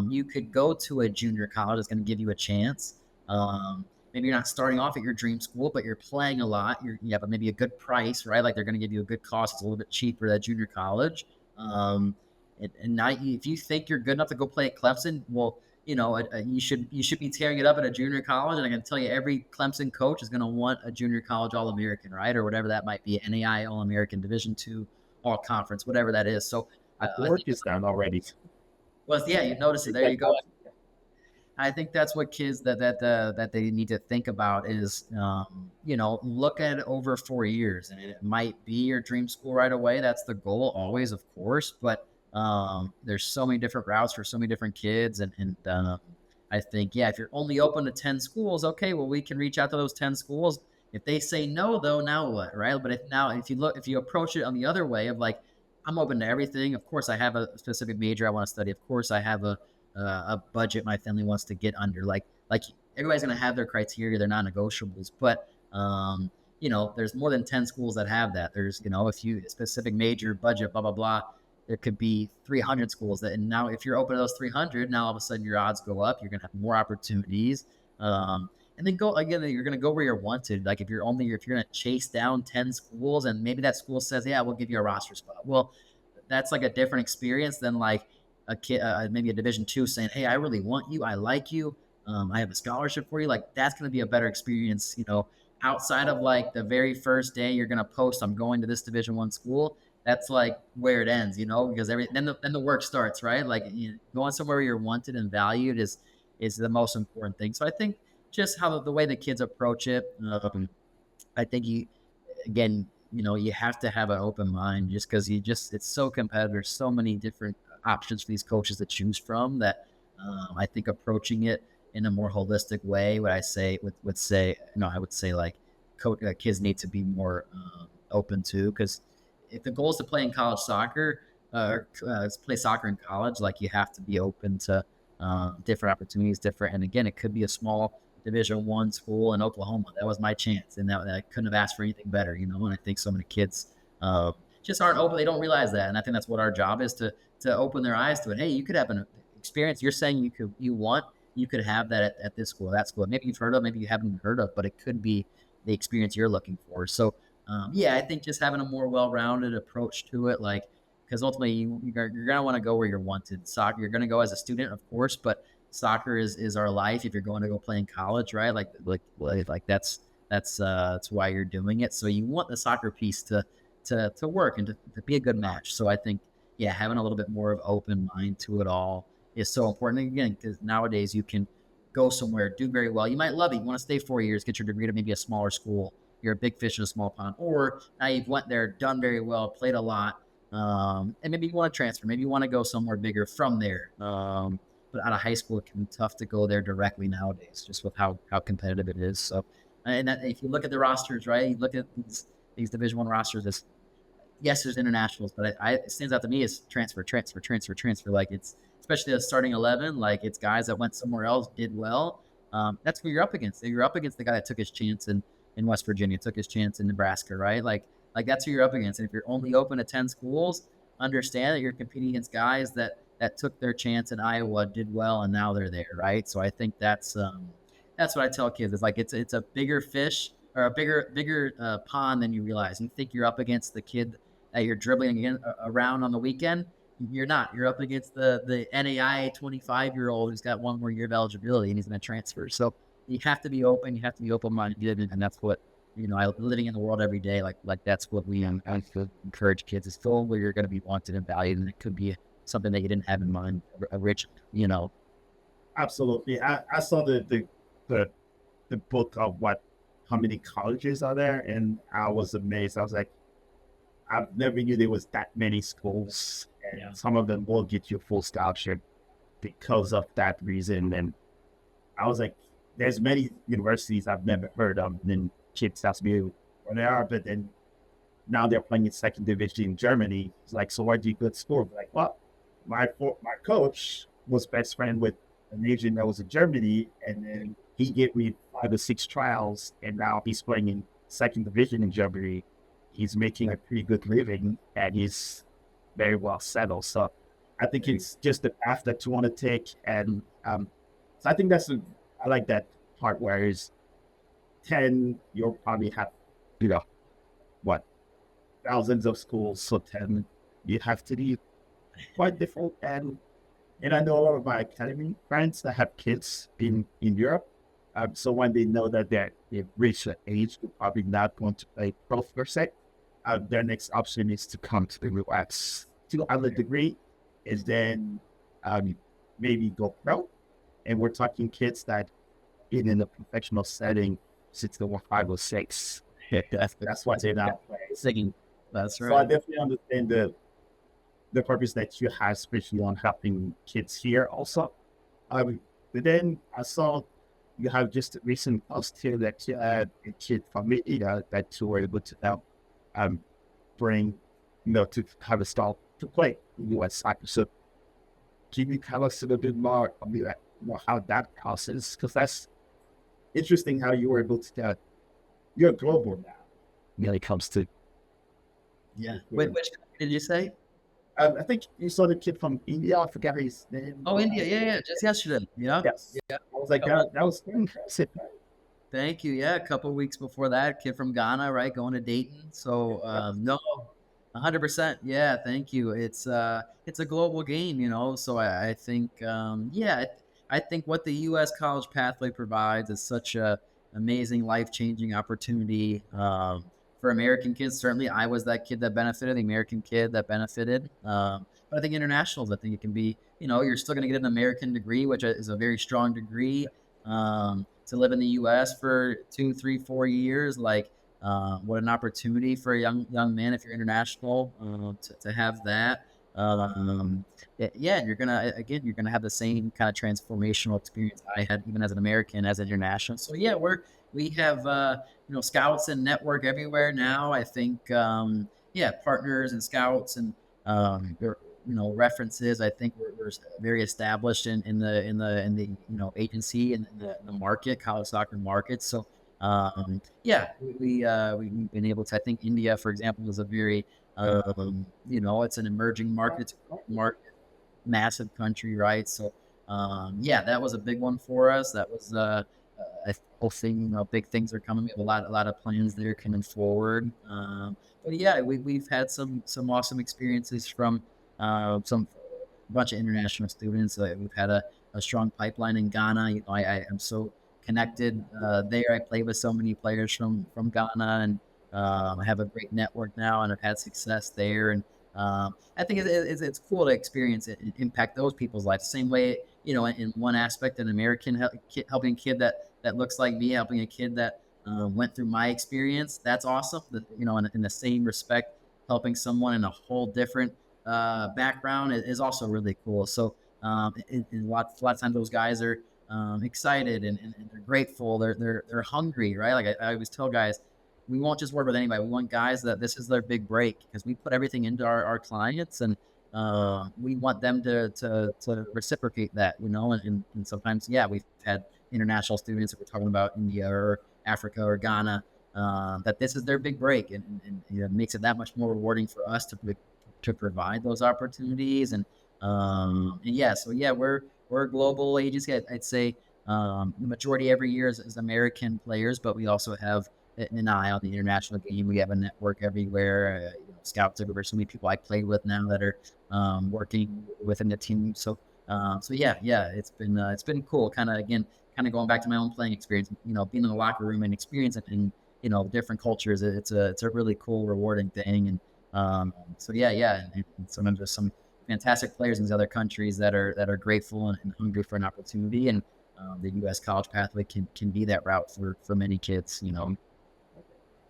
You could go to a junior college that's going to give you a chance. Maybe you're not starting off at your dream school, but you're playing a lot. You have maybe a good price, right? Like they're going to give you a good cost. It's a little bit cheaper at junior college. And now, if you think you're good enough to go play at Clemson, well, you should be tearing it up at a junior college. And I can tell you, every Clemson coach is going to want a junior college All-American, right, or whatever that might be, NAI All-American, Division II All-Conference, whatever that is. So work is done already. Well, yeah, you notice it. There you go. I think that's what kids that they need to think about is, look at it over 4 years, and it might be your dream school right away. That's the goal always, of course, but there's so many different routes for so many different kids. And I think, if you're only open to 10 schools, okay, well, we can reach out to those 10 schools. If they say no, though, now what, right? But if you approach it on the other way of like, I'm open to everything. Of course, I have a specific major I want to study. Of course, I have a budget my family wants to get under. Like everybody's going to have their criteria, they're non-negotiables, but there's more than 10 schools that have that. There's, if you specific major budget, blah, blah, blah, there could be 300 schools and now if you're open to those 300, now all of a sudden your odds go up. You're going to have more opportunities. And then you're going to go where you're wanted. Like if you're going to chase down 10 schools and maybe that school says, yeah, we'll give you a roster spot. Well, that's like a different experience than like a kid, maybe a Division II saying, hey, I really want you. I like you. I have a scholarship for you. Like that's going to be a better experience, outside of like the very first day you're going to post, I'm going to this Division I school. That's like where it ends, because then the work starts, right? Like going somewhere where you're wanted and valued is the most important thing. So I think just how the way the kids approach it, I think you have to have an open mind just because it's so competitive. There's so many different options for these coaches to choose from that I think approaching it in a more holistic way, I would say like kids need to be more open to, because if the goal is to play in college soccer or play soccer in college, like you have to be open to different opportunities, and again, it could be a small Division I school in Oklahoma. That was my chance, and that I couldn't have asked for anything better, and I think so many kids just aren't open. They don't realize that, and I think that's what our job is to open their eyes to it. Hey, you could have an experience you're saying you could have that at this school, that school. Maybe you've heard of, maybe you haven't heard of, but it could be the experience you're looking for. So I think just having a more well-rounded approach to it, like, because ultimately you're going to want to go where you're wanted. Soccer, you're going to go as a student, of course, but soccer is our life. If you're going to go play in college, right? Like that's why you're doing it. So you want the soccer piece to work and to be a good match. So I think, having a little bit more of open mind to it all is so important. And again, because nowadays you can go somewhere, do very well. You might love it. You want to stay 4 years, get your degree to maybe a smaller school. You're a big fish in a small pond. Or now you've went there, done very well, played a lot, and maybe you want to transfer. Maybe you want to go somewhere bigger from there. But out of high school, it can be tough to go there directly nowadays, just with how competitive it is. So, and if you look at the rosters, right, you look at these Division I rosters, yes, there's internationals, but it stands out to me as transfer. Like it's, especially the starting 11, like it's guys that went somewhere else, did well. That's who you're up against. You're up against the guy that took his chance in West Virginia, took his chance in Nebraska, right? Like that's who you're up against. And if you're only open to 10 schools, understand that you're competing against guys that took their chance in Iowa, did well, and now they're there, right? So I think that's what I tell kids. It's like it's a bigger fish or a bigger pond than you realize. You think you're up against the kid that you're dribbling around on the weekend. You're not. You're up against the NAI 25-year-old who's got one more year of eligibility and he's going to transfer. So you have to be open. You have to be open-minded, and that's what, living in the world every day. Like that's what we encourage kids is feel where you're going to be wanted and valued, and it could be something that you didn't have in mind originally. Absolutely. I saw the the book of how many colleges are there, and I was amazed. I was like, I never knew there was that many schools, and Yeah. some of them will get you full scholarship because of that reason. And I was like, there's many universities I've never heard of. And then kids ask me where they are, but then now they're playing in second division in Germany. It's like, so where do you go to school? Like, well, my coach was best friend with an agent that was in Germany, and then he gave me 5 or 6 trials, and now he's playing in second division in Germany. He's making a pretty good living, and he's very well settled. So I think it's just the path that you want to take, and so I think I like that part where it's 10, you'll probably have, you know, what, thousands of schools, so 10, you have to be quite different. And I know a lot of my academy friends that have kids in Europe. So when they know that they've reached an age, they're probably not going to play pro per se, their next option is to come to the US to have a degree, is then maybe go pro. And we're talking kids that in a professional setting since they were 5 or 6. That's why they're not playing. Singing. That's So I right. definitely understand the purpose that you have, especially on helping kids here also. But then I saw you have just a recent post here that you had a kid from India that you were able to help bring, to have a start to play US soccer. So can you tell us a little bit more about how that process, because that's interesting how you were able to, you're global now when it comes to. Yeah. Wait, which country did you say? I think you saw the kid from India. I forgot his name. Oh, India. Yeah. Just yesterday. Yeah. Yes. Yeah. I was like, that was very impressive. Thank you. Yeah, a couple of weeks before that, kid from Ghana, right, going to Dayton. So no, 100%. Yeah, thank you. It's a global game, So I think I think what the U.S. college pathway provides is such a amazing, life changing opportunity for American kids. Certainly, I was that kid that benefited, the American kid that benefited. But I think internationals, I think it can be, you're still going to get an American degree, which is a very strong degree. To live in the U.S. for 2, 3, 4 years, like what an opportunity for a young man if you're international to have that. Yeah, you're gonna have the same kind of transformational experience I had even as an American, as an international. So yeah, we have scouts and network everywhere now. I think partners and scouts and references. I think we're very established in the agency and the market, college soccer market. So we've been able to. I think India, for example, is a very it's an emerging market, it's a growing market, massive country, right? So that was a big one for us. That was a whole thing. Big things are coming. We have a lot of plans there coming forward. But yeah, we've had some awesome experiences from some bunch of international students. We've had a strong pipeline in Ghana. I am so connected there. I play with so many players from Ghana, and I have a great network now, and I've had success there. And I think it's cool to experience it and impact those people's lives. The same way, in one aspect, an American helping a kid that looks like me, helping a kid that went through my experience. That's awesome. In the same respect, helping someone in a whole different background is also really cool. So a lot of times those guys are excited and they're grateful. They're hungry, right? Like I always tell guys, we won't just work with anybody. We want guys that this is their big break, because we put everything into our clients, and we want them to reciprocate that, and sometimes, we've had international students that we're talking about India or Africa or Ghana, that this is their big break, and it makes it that much more rewarding for us to provide those opportunities. And we're a global agency. I'd say the majority every year is American players, but we also have an eye on the international game. We have a network everywhere, scouts everywhere. So many people I play with now that are working within the team. So it's been cool. Kind of again, kind of going back to my own playing experience, being in the locker room and experiencing, different cultures. It's a really cool, rewarding thing. And so yeah. And sometimes there's some fantastic players in these other countries that are grateful and hungry for an opportunity. And the U.S. college pathway can be that route for many kids.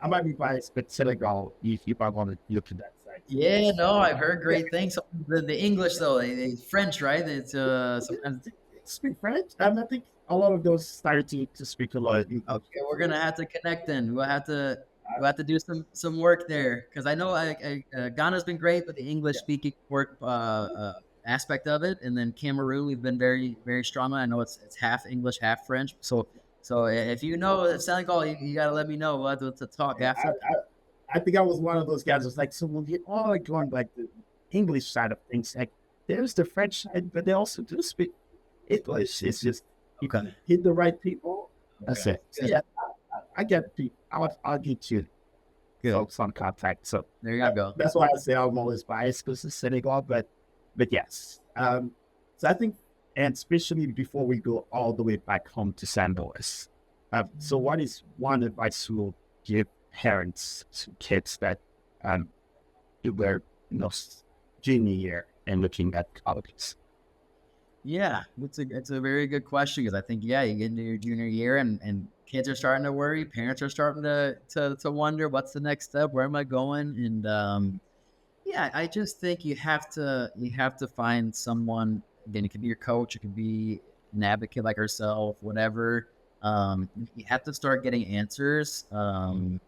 I might be biased, but Senegal, if I want to look at that side. Yeah, no, I've heard great things. The English though, French, right? It's sometimes. Speak French, and I think a lot of those started to speak a lot. Okay, we're gonna have to connect then. We'll have to do some work there because I know Ghana's been great, but the English speaking work aspect of it, and then Cameroon we've been very very strong on. I know it's half English, half French. So if you know Senegal, you got to let me know. We'll have to talk after. I think I was one of those guys who's like, so when you all going like the English side of things, like there's the French side, but they also do speak English. It's just you can hit the right people. That's it. So, yeah, I get people. I'll get you some contact. So there you go. That's why I say I'm always biased because it's Senegal, but yes. So I think, and especially before we go all the way back home to St. Louis, so what is one advice you will give parents to kids that were junior year and looking at colleges? Yeah, it's a very good question because I think you get into your junior year and kids are starting to worry, parents are starting to wonder what's the next step, where am I going, and I just think you have to find someone. Again, it could be your coach, it could be an advocate like herself, whatever. You have to start getting answers, and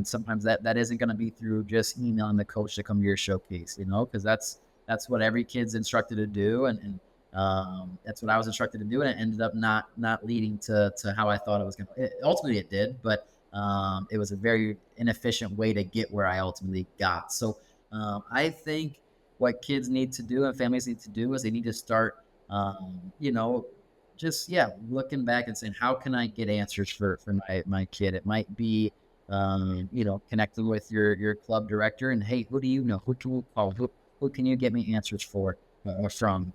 sometimes that isn't going to be through just emailing the coach to come to your showcase, because that's what every kid's instructed to do, and that's what I was instructed to do, and it ended up not leading to how I thought it was going to. Ultimately, it did, but it was a very inefficient way to get where I ultimately got. So I think what kids need to do and families need to do is they need to start, just looking back and saying, how can I get answers for my kid? It might be, connecting with your club director and, hey, who do you know? Who can we call? Who can you get me answers for or from?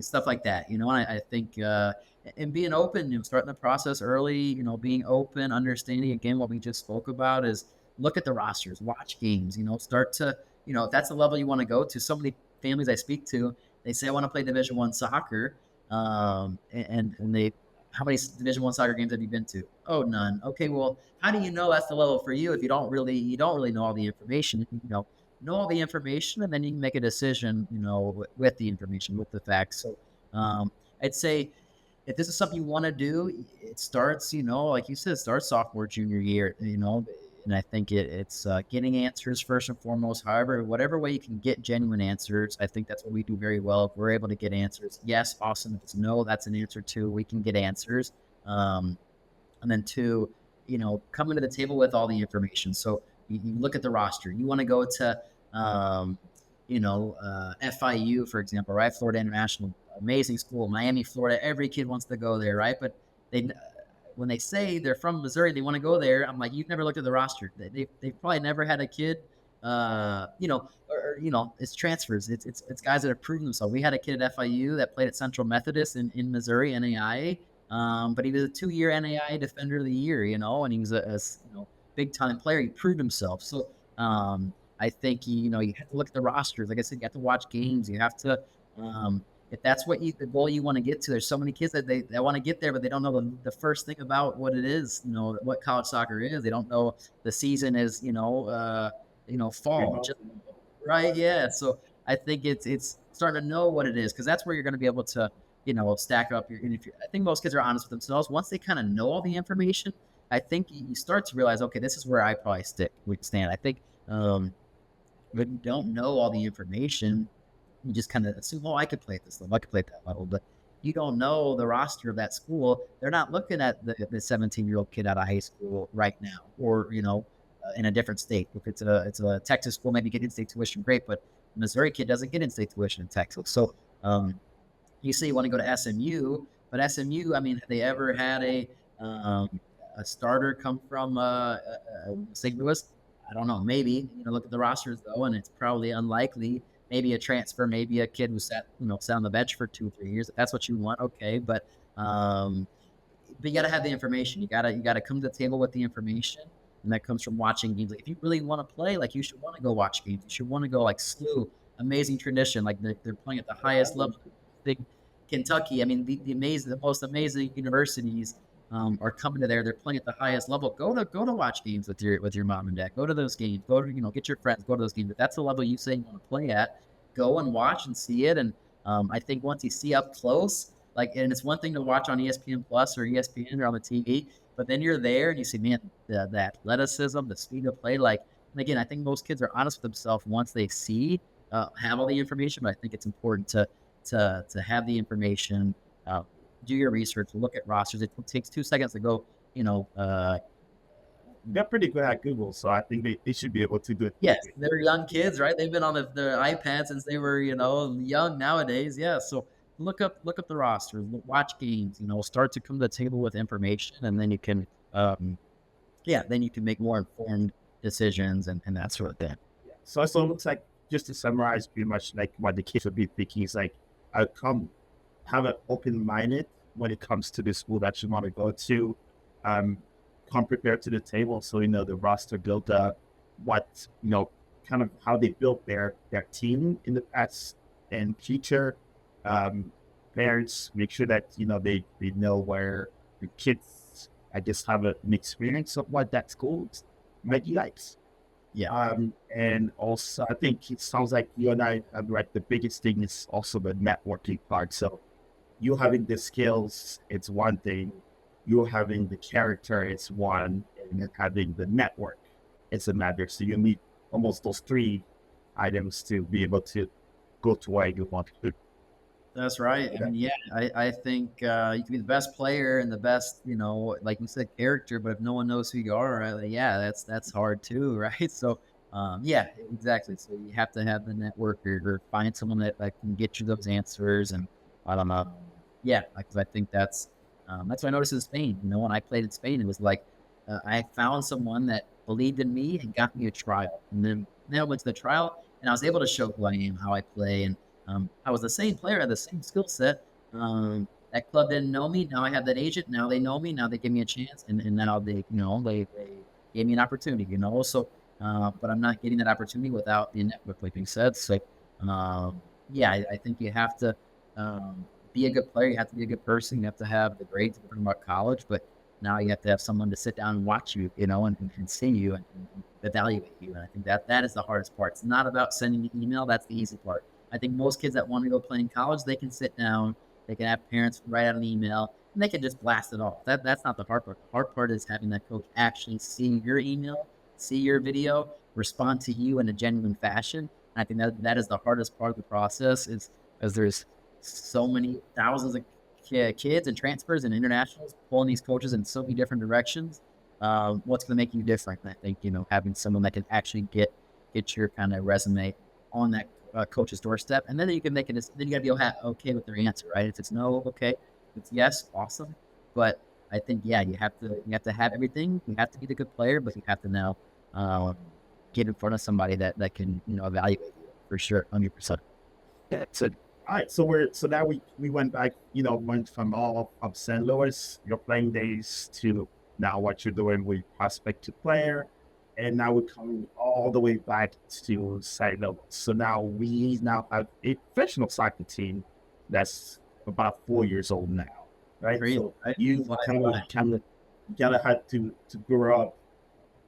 Stuff like that, and I think and being open, starting the process early, being open, understanding again what we just spoke about is look at the rosters, watch games, start to, if that's the level you want to go to. So many families I speak to, they say, I want to play Division I soccer. And they, how many Division I soccer games have you been to? Oh, none. Okay, well, how do you know that's the level for you if you don't really know all the information? Know all the information, and then you can make a decision, with the information, with the facts. So I'd say if this is something you want to do, it starts, like you said, starts sophomore, junior year, and I think it's getting answers first and foremost. However, whatever way you can get genuine answers, I think that's what we do very well. If we're able to get answers, yes, awesome. If it's no, that's an answer too. We can get answers. And then two, coming to the table with all the information. So you look at the roster. You want to go to, FIU, for example, right? Florida International, amazing school. Miami, Florida, every kid wants to go there, right? But when they say they're from Missouri, they want to go there. I'm like, you've never looked at the roster. They've probably never had a kid, it's transfers. It's guys that have proven themselves. We had a kid at FIU that played at Central Methodist in Missouri, NAIA, but he was a 2-year NAIA Defender of the Year, and he was a big time player. He proved himself. So I think you have to look at the rosters. Like I said, you have to watch games. You have to. If that's the goal you want to get to, there's so many kids that they want to get there, but they don't know the first thing about what it is, what college soccer is. They don't know the season is, fall, right? Yeah. So I think it's starting to know what it is, because that's where you're going to be able to, stack up. I think most kids are honest with themselves. Once they kind of know all the information, I think you start to realize, okay, this is where I probably stand. I think, when you don't know all the information, you just kind of assume, I could play at this level, I could play at that level, but you don't know the roster of that school. They're not looking at the 17-year-old kid out of high school right now, or in a different state. If it's a Texas school, maybe get in-state tuition, great, but Missouri kid doesn't get in-state tuition in Texas. So you say you want to go to SMU, but SMU, have they ever had a starter come from St. Louis? I don't know. Maybe look at the rosters though, and it's probably unlikely. maybe a transfer, maybe a kid who sat on the bench for 2 or 3 years. If that's what you want, okay. But you got to have the information. You got to come to the table with the information, and that comes from watching games. Like, if you really want to play, like, you should want to go watch games. You should want to go, like, SLU, amazing tradition. Like, they're playing at the highest level. Big Kentucky. I mean, the most amazing universities are coming to there. They're playing at the highest level. Go to watch games with your mom and dad. Go to those games. Go to get your friends. Go to those games. If that's the level you say you want to play at, go and watch and see it. And I think once you see up close, like, and it's one thing to watch on ESPN Plus or ESPN or on the TV, but then you're there and you see, man, the athleticism, the speed of play. Like, and again, I think most kids are honest with themselves once they have all the information. But I think it's important to have the information, do your research, look at rosters. It takes 2 seconds to go. They're pretty good at Google, so I think they should be able to do it. Yes, they're young kids, right? They've been on the iPad since they were, young nowadays. Yeah, so look up the rosters, watch games. Start to come to the table with information, and then you can, then you can make more informed decisions and that sort of thing. So it looks like, just to summarize, pretty much like what the kids would be thinking is like, have an open-minded when it comes to the school that you want to go to. Come prepared to the table, so the roster build up, what kind of how they built their team in the past and future. Parents make sure that they know where the kids, I guess, have an experience of what that school might be like. Yeah. And also, I think it sounds like you and I have, right, the biggest thing is also the networking part. So you having the skills, it's one thing. You having the character, it's one. And then having the network, it's another. So you need almost those three items to be able to go to where you want to. That's right. I mean, I think you can be the best player and the best, like you said, character, but if no one knows who you are, that's hard too, right? So, exactly. So you have to have the network or find someone that can get you those answers. And I don't know, because I think that's what I noticed in Spain. When I played in Spain, it was like I found someone that believed in me and got me a trial, and then I went to the trial and I was able to show who I am, how I play, and I was the same player, had the same skill set. That club didn't know me. Now I have that agent. Now they know me. Now they give me a chance, and now they gave me an opportunity. So, but I'm not getting that opportunity without the network, like you said. So, I think you have to be a good player. You have to be a good person. You have to have the grades to learn about college, but now you have to have someone to sit down and watch you, and see you and evaluate you. And I think that is the hardest part. It's not about sending an email. That's the easy part. I think most kids that want to go play in college, they can sit down, they can have parents write out an email, and they can just blast it off. That's not the hard part. The hard part is having that coach actually see your email, see your video, respond to you in a genuine fashion. And I think that is the hardest part of the process, is as there's so many thousands of kids and transfers and internationals pulling these coaches in so many different directions. What's going to make you different? And I think, having someone that can actually get your kind of resume on that coach's doorstep, and then you can make it. Then you got to be okay with their answer, right? If it's no, okay. If it's yes, awesome. But I think you have to have everything. You have to be the good player, but you have to now get in front of somebody that can evaluate you for sure, 100%. Yeah. So all right. So now we went back. Went from all of St. Louis, your playing days, to now what you're doing with prospective player. And now we're coming all the way back to St. Louis. So now we have a professional soccer team that's about 4 years old now, right? Great. So you kind of had to grow up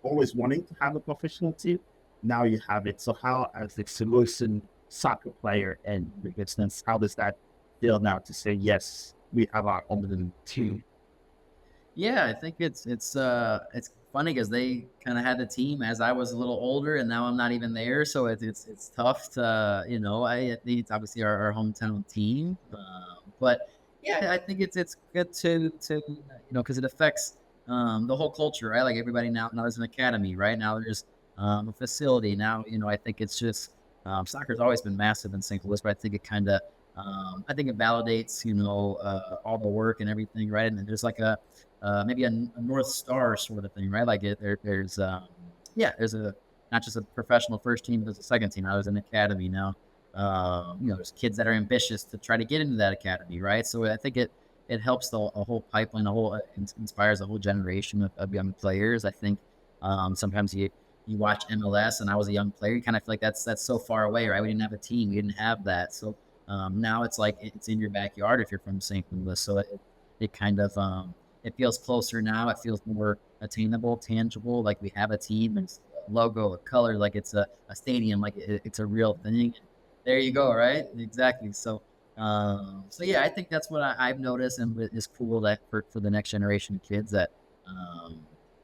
always wanting to have a professional team. Now you have it. So how, as a solution soccer player and business, how does that feel now to say, yes, we have our own team? Yeah, I think it's funny because they kind of had the team as I was a little older, and now I'm not even there, so it's tough to it's obviously our hometown team, but I think it's good to because it affects the whole culture, right? Like, everybody now there's an academy, right? Now there's a facility. Now I think it's just soccer's always been massive in St. Louis, but I think it kind of I think it validates all the work and everything, right? And there's like maybe a North Star sort of thing, right? Like there's a not just a professional first team, but there's a second team. Now there's an academy now. there's kids that are ambitious to try to get into that academy, right? So I think it helps a whole pipeline, inspires a whole generation of young players. I think sometimes you watch MLS, and I was a young player, you kind of feel like that's so far away, right? We didn't have a team, we didn't have that. So now it's like it's in your backyard if you're from St. Louis. So it kind of it feels closer now. It feels more attainable, tangible. Like we have a team and a logo, a color, like it's a stadium, like it's a real thing. There you go, right? Exactly. So yeah, I think that's what I've noticed, and it's cool that for the next generation of kids that,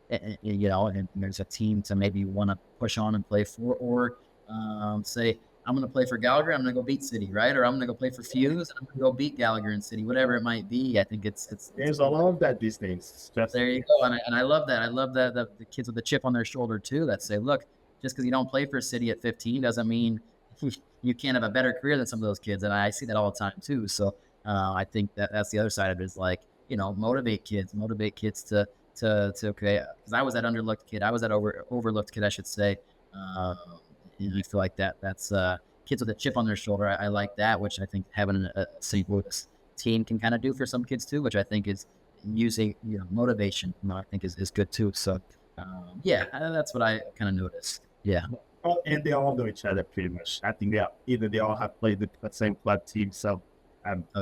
and there's a team to maybe want to push on and play for, or say, I'm going to play for Gallagher, I'm going to go beat City, right? Or I'm going to go play for Fuse, and I'm going to go beat Gallagher and City, whatever it might be. I think it's There's a lot of that these days. there you go, and I love that. I love that the kids with the chip on their shoulder too, that say, look, just because you don't play for City at 15 doesn't mean you can't have a better career than some of those kids, and I see that all the time too. So I think that's the other side of it, is like, motivate kids to okay, because I was that underlooked kid, I was that overlooked kid, I should say. And I feel like that's kids with a chip on their shoulder. I like that, which I think having a St. Louis team can kind of do for some kids too, which I think is using motivation. I think is good too. So yeah, that's what I kind of noticed. Yeah. Oh, and they all know each other pretty much. I think they all have played the same club team. So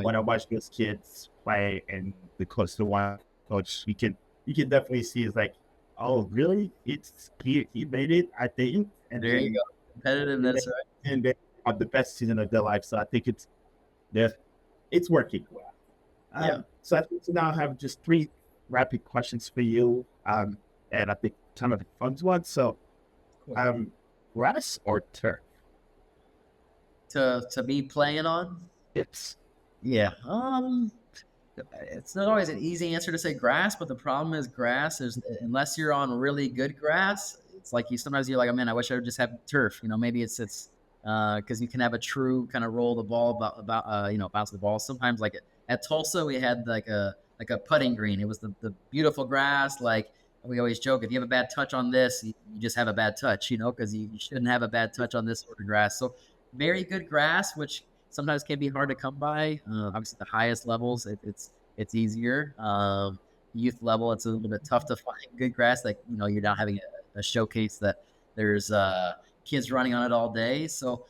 when I watch those kids play and the one coach, you can definitely see it's like, oh really? It's he made it, I think. And there you go. Competitiveness, right? And they have the best season of their life. So I think it's working well. Yeah. So I think now I have just 3 rapid questions for you. And I think kind of a fun one. So grass or turf? To be playing on? It's Yeah. It's not always an easy answer to say grass, but the problem is grass is, unless you're on really good grass, it's like sometimes you're like, oh man, I wish I would just have turf. Maybe it's because you can have a true kind of roll the ball bounce the ball. Sometimes like at Tulsa, we had like a putting green. It was the beautiful grass. Like we always joke, if you have a bad touch on this, you just have a bad touch, because you shouldn't have a bad touch on this sort of grass. So very good grass, which sometimes can be hard to come by. Obviously, the highest levels, it's easier. Youth level, it's a little bit tough to find good grass. Like you're not having a showcase that there's kids running on it all day. So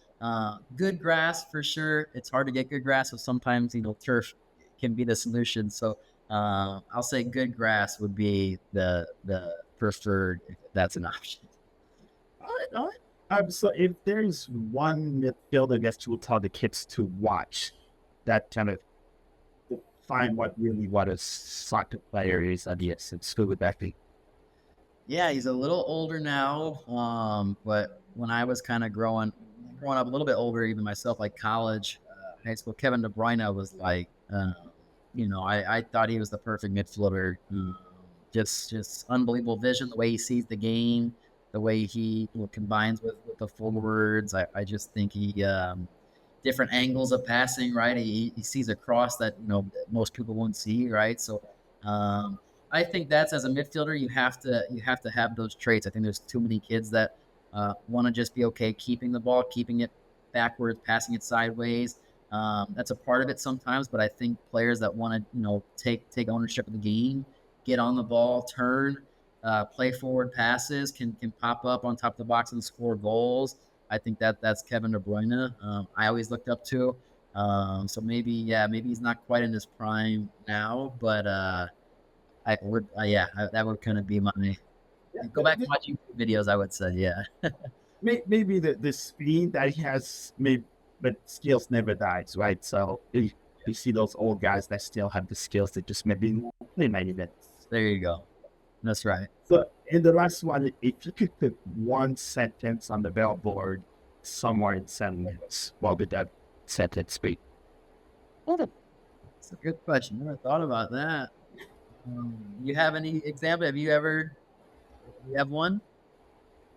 good grass for sure. It's hard to get good grass, so sometimes turf can be the solution. So I'll say good grass would be the preferred, if that's an option. all right. So if there's one midfielder that you will tell the kids to watch, that kind of define what a soccer player is, I guess, it's who would that be? Yeah, he's a little older now, but when I was kind of growing up a little bit older, even myself, like college, high school, Kevin De Bruyne was like, I thought he was the perfect midfielder. Just unbelievable vision, the way he sees the game, the way he combines with the forwards. I just think he different angles of passing, right? He sees across that most people won't see, right? So I think that's, as a midfielder, you have to have those traits. I think there's too many kids that want to just be okay keeping the ball, keeping it backwards, passing it sideways. That's a part of it sometimes, but I think players that want to take ownership of the game, get on the ball, turn, play forward passes, can pop up on top of the box and score goals. I think that's Kevin De Bruyne. I always looked up to. So maybe he's not quite in his prime now, but that would kind of be my go back and watch YouTube videos, I would say. Yeah. Maybe the speed that he has, but skills never dies, right? So you see those old guys that still have the skills that just maybe play 90 minutes. There you go. That's right. So in the last one, if you could put one sentence on the billboard somewhere in 7 minutes, what would that sentence be? That's a good question. Never thought about that. You have any example? You have one?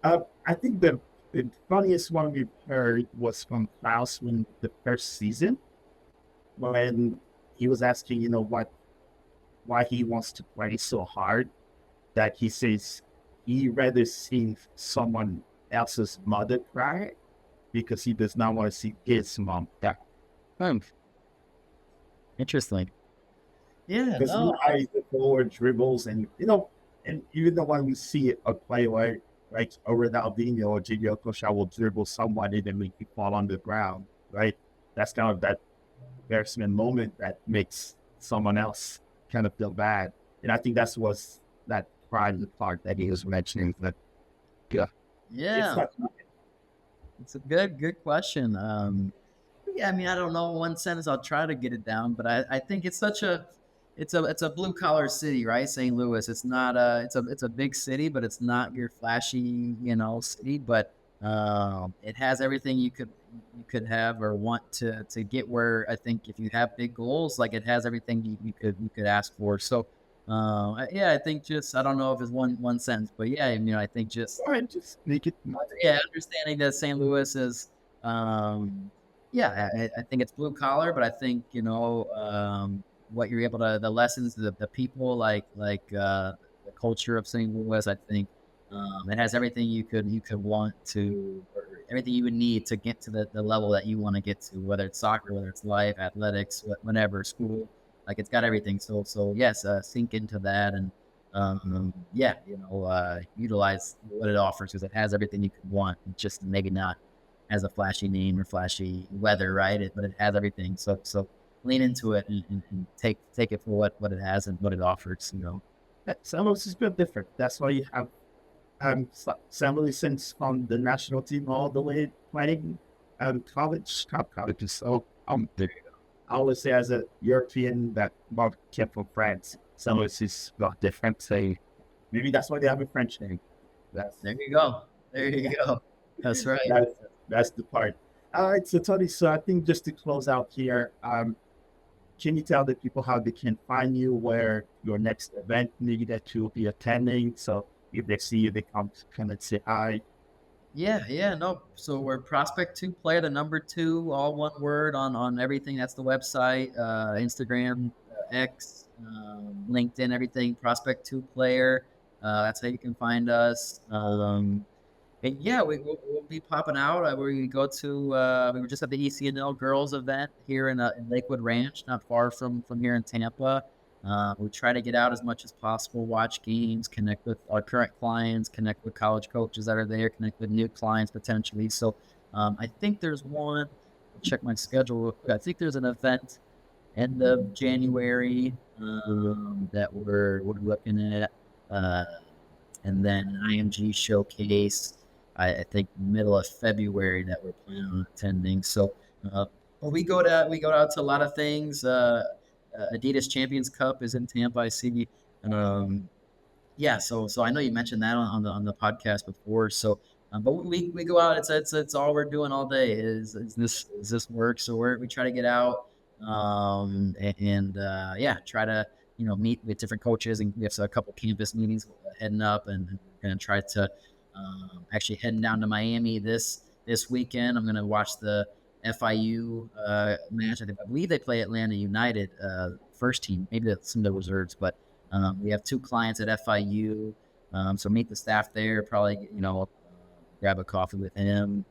I think the funniest one we've heard was from Klaus when the first season, when he was asking, why he wants to play so hard, that he says he rather see someone else's mother cry because he does not want to see his mom die. Hmm. Interesting. Yeah, Because he no, eyes the forward dribbles, and and even the when we see a player like a Ronaldinho or Junior Kocha will dribble someone and then make you fall on the ground, right? That's kind of that embarrassment moment that makes someone else kind of feel bad. And I think that's was that private part that he was mentioning. That yeah, it's yeah, not. it's a good question. Yeah, I mean, I don't know one sentence. I'll try to get it down, but I think it's such a it's a blue collar city, right? St. Louis. It's not it's a big city, but it's not your flashy, city. But it has everything you could have or want to get where I think if you have big goals, like it has everything you could ask for. So yeah, I think just I don't know if it's one sentence, but yeah, I think just All right, just make it. yeah, understanding that St. Louis is, um, yeah, I think it's blue collar, but I think what you're able to the lessons, the people, the culture of St. Louis. I think it has everything you could want to, or everything you would need to get to the level that you want to get to, whether it's soccer, whether it's life, athletics, whatever, school. Like it's got everything. So yes, sink into that and yeah, utilize what it offers because it has everything you could want. Just maybe not as a flashy name or flashy weather, right? But it has everything. So lean into it and take it for what it has and what it offers. St. Louis is a bit different. That's why you have St. Louis since from the national team all the way playing top colleges. So I always say as a European that Bob came from France, St. Louis is not different. So maybe that's why they have a French name. That's There you go. There you go. That's right. that's that's the part. All right, so Tony, so I think just to close out here, can you tell the people how they can find you, where your next event maybe that you'll be attending? So if they see you, they come to kind of say hi. Yeah, no. So we're Prospect Two Player, the number two, all one word on everything. That's the website, Instagram, X, LinkedIn, everything. Prospect Two Player. That's how you can find us. And yeah, we'll be popping out. We go to we were just at the ECNL girls event here in Lakewood Ranch, not far from here in Tampa. We try to get out as much as possible, watch games, connect with our current clients, connect with college coaches that are there, connect with new clients potentially. So I think there's one. I'll check my schedule real quick. I think there's an event end of January that we're looking at, and then an IMG showcase. I think middle of February that we're planning on attending. So but we go out to a lot of things. Adidas Champions Cup is in Tampa. I see. Um, yeah, so I know you mentioned that on the podcast before. So, but we go out. It's all we're doing all day is this work. So we try to get out, and yeah, try to meet with different coaches, and we have a couple campus meetings heading up, and we're gonna try to actually heading down to Miami this weekend. I'm gonna watch the FIU match. I believe they play Atlanta United first team, maybe some of the reserves, but we have two clients at FIU, so meet the staff there. Probably grab a coffee with him,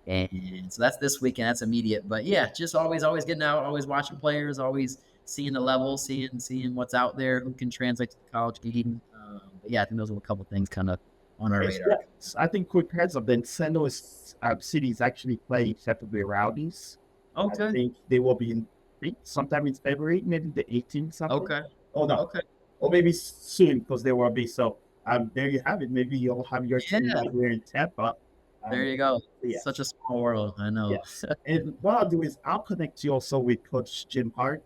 and so that's this weekend. That's immediate, but yeah, just always getting out, always watching players, always seeing the level, seeing what's out there, who can translate to the college game. But yeah, I think those are a couple things kind of on our radar. Yes, I think quick heads up. Then St. Louis City is actually playing Saturday Rowdies. I Okay. think they will be in sometime in February, maybe the 18th something. Okay. Oh no, Okay. or maybe soon because they will be. So there you have it. Maybe you'll have your team Yeah. right here in Tampa. There you go. Yeah. Such a small world. I know. Yes. And what I'll do is I'll connect you also with Coach Jim Hart.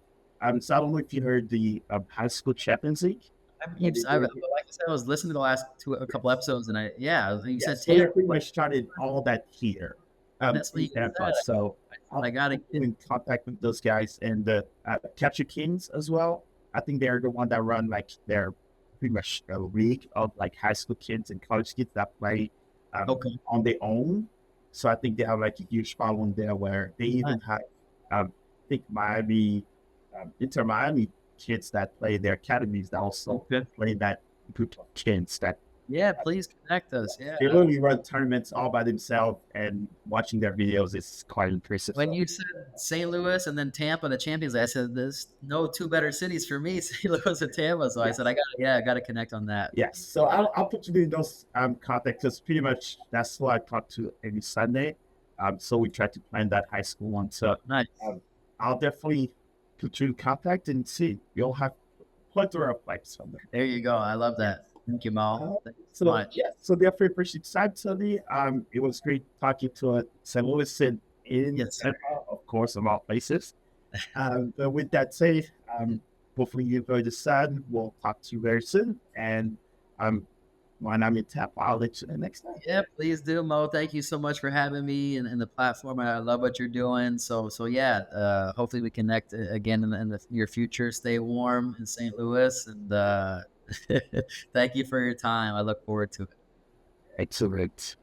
So I don't know if you heard the high school Champions League. Like I said, I was listening to the last a couple episodes, and you said So they Tampa. pretty much started all that here. That's what you said. So I got to get in contact with those guys and the Capture Kings as well. I think they're the one that run like their pretty much a league of like high school kids and college kids that play on their own. So I think they have like a huge following there where they even have I think Miami, Inter Miami kids that play their academies that also play that group of kids that Yeah, please connect us. Yeah. They literally run tournaments all by themselves, and watching their videos is quite impressive. When So, you said St. Louis and then Tampa, the champions, I said there's no two better cities for me, St. Louis and Tampa. So I yes. said I gotta connect on that. Yes. So I'll put you in those contacts because pretty much that's who I talk to every Sunday. So we try to plan that high school one. So Nice. I'll definitely put you in contact and see. You'll have plethora of pipes from there. There you go. I love that. Thank you, Mal. Thank you so much. Yeah, so definitely appreciate time, Tony. It was great talking to St. Louis and in Yes, sir. Tampa, of course, of all places. But with that said, hopefully you enjoy the sun. We'll talk to you very soon. And when I'm in Tampa, I'll let you know next time. Yeah, please do, Mo. Thank you so much for having me and the platform. I love what you're doing. So yeah, hopefully we connect again in the near future. Stay warm in St. Louis, and thank you for your time. I look forward to it. Excellent.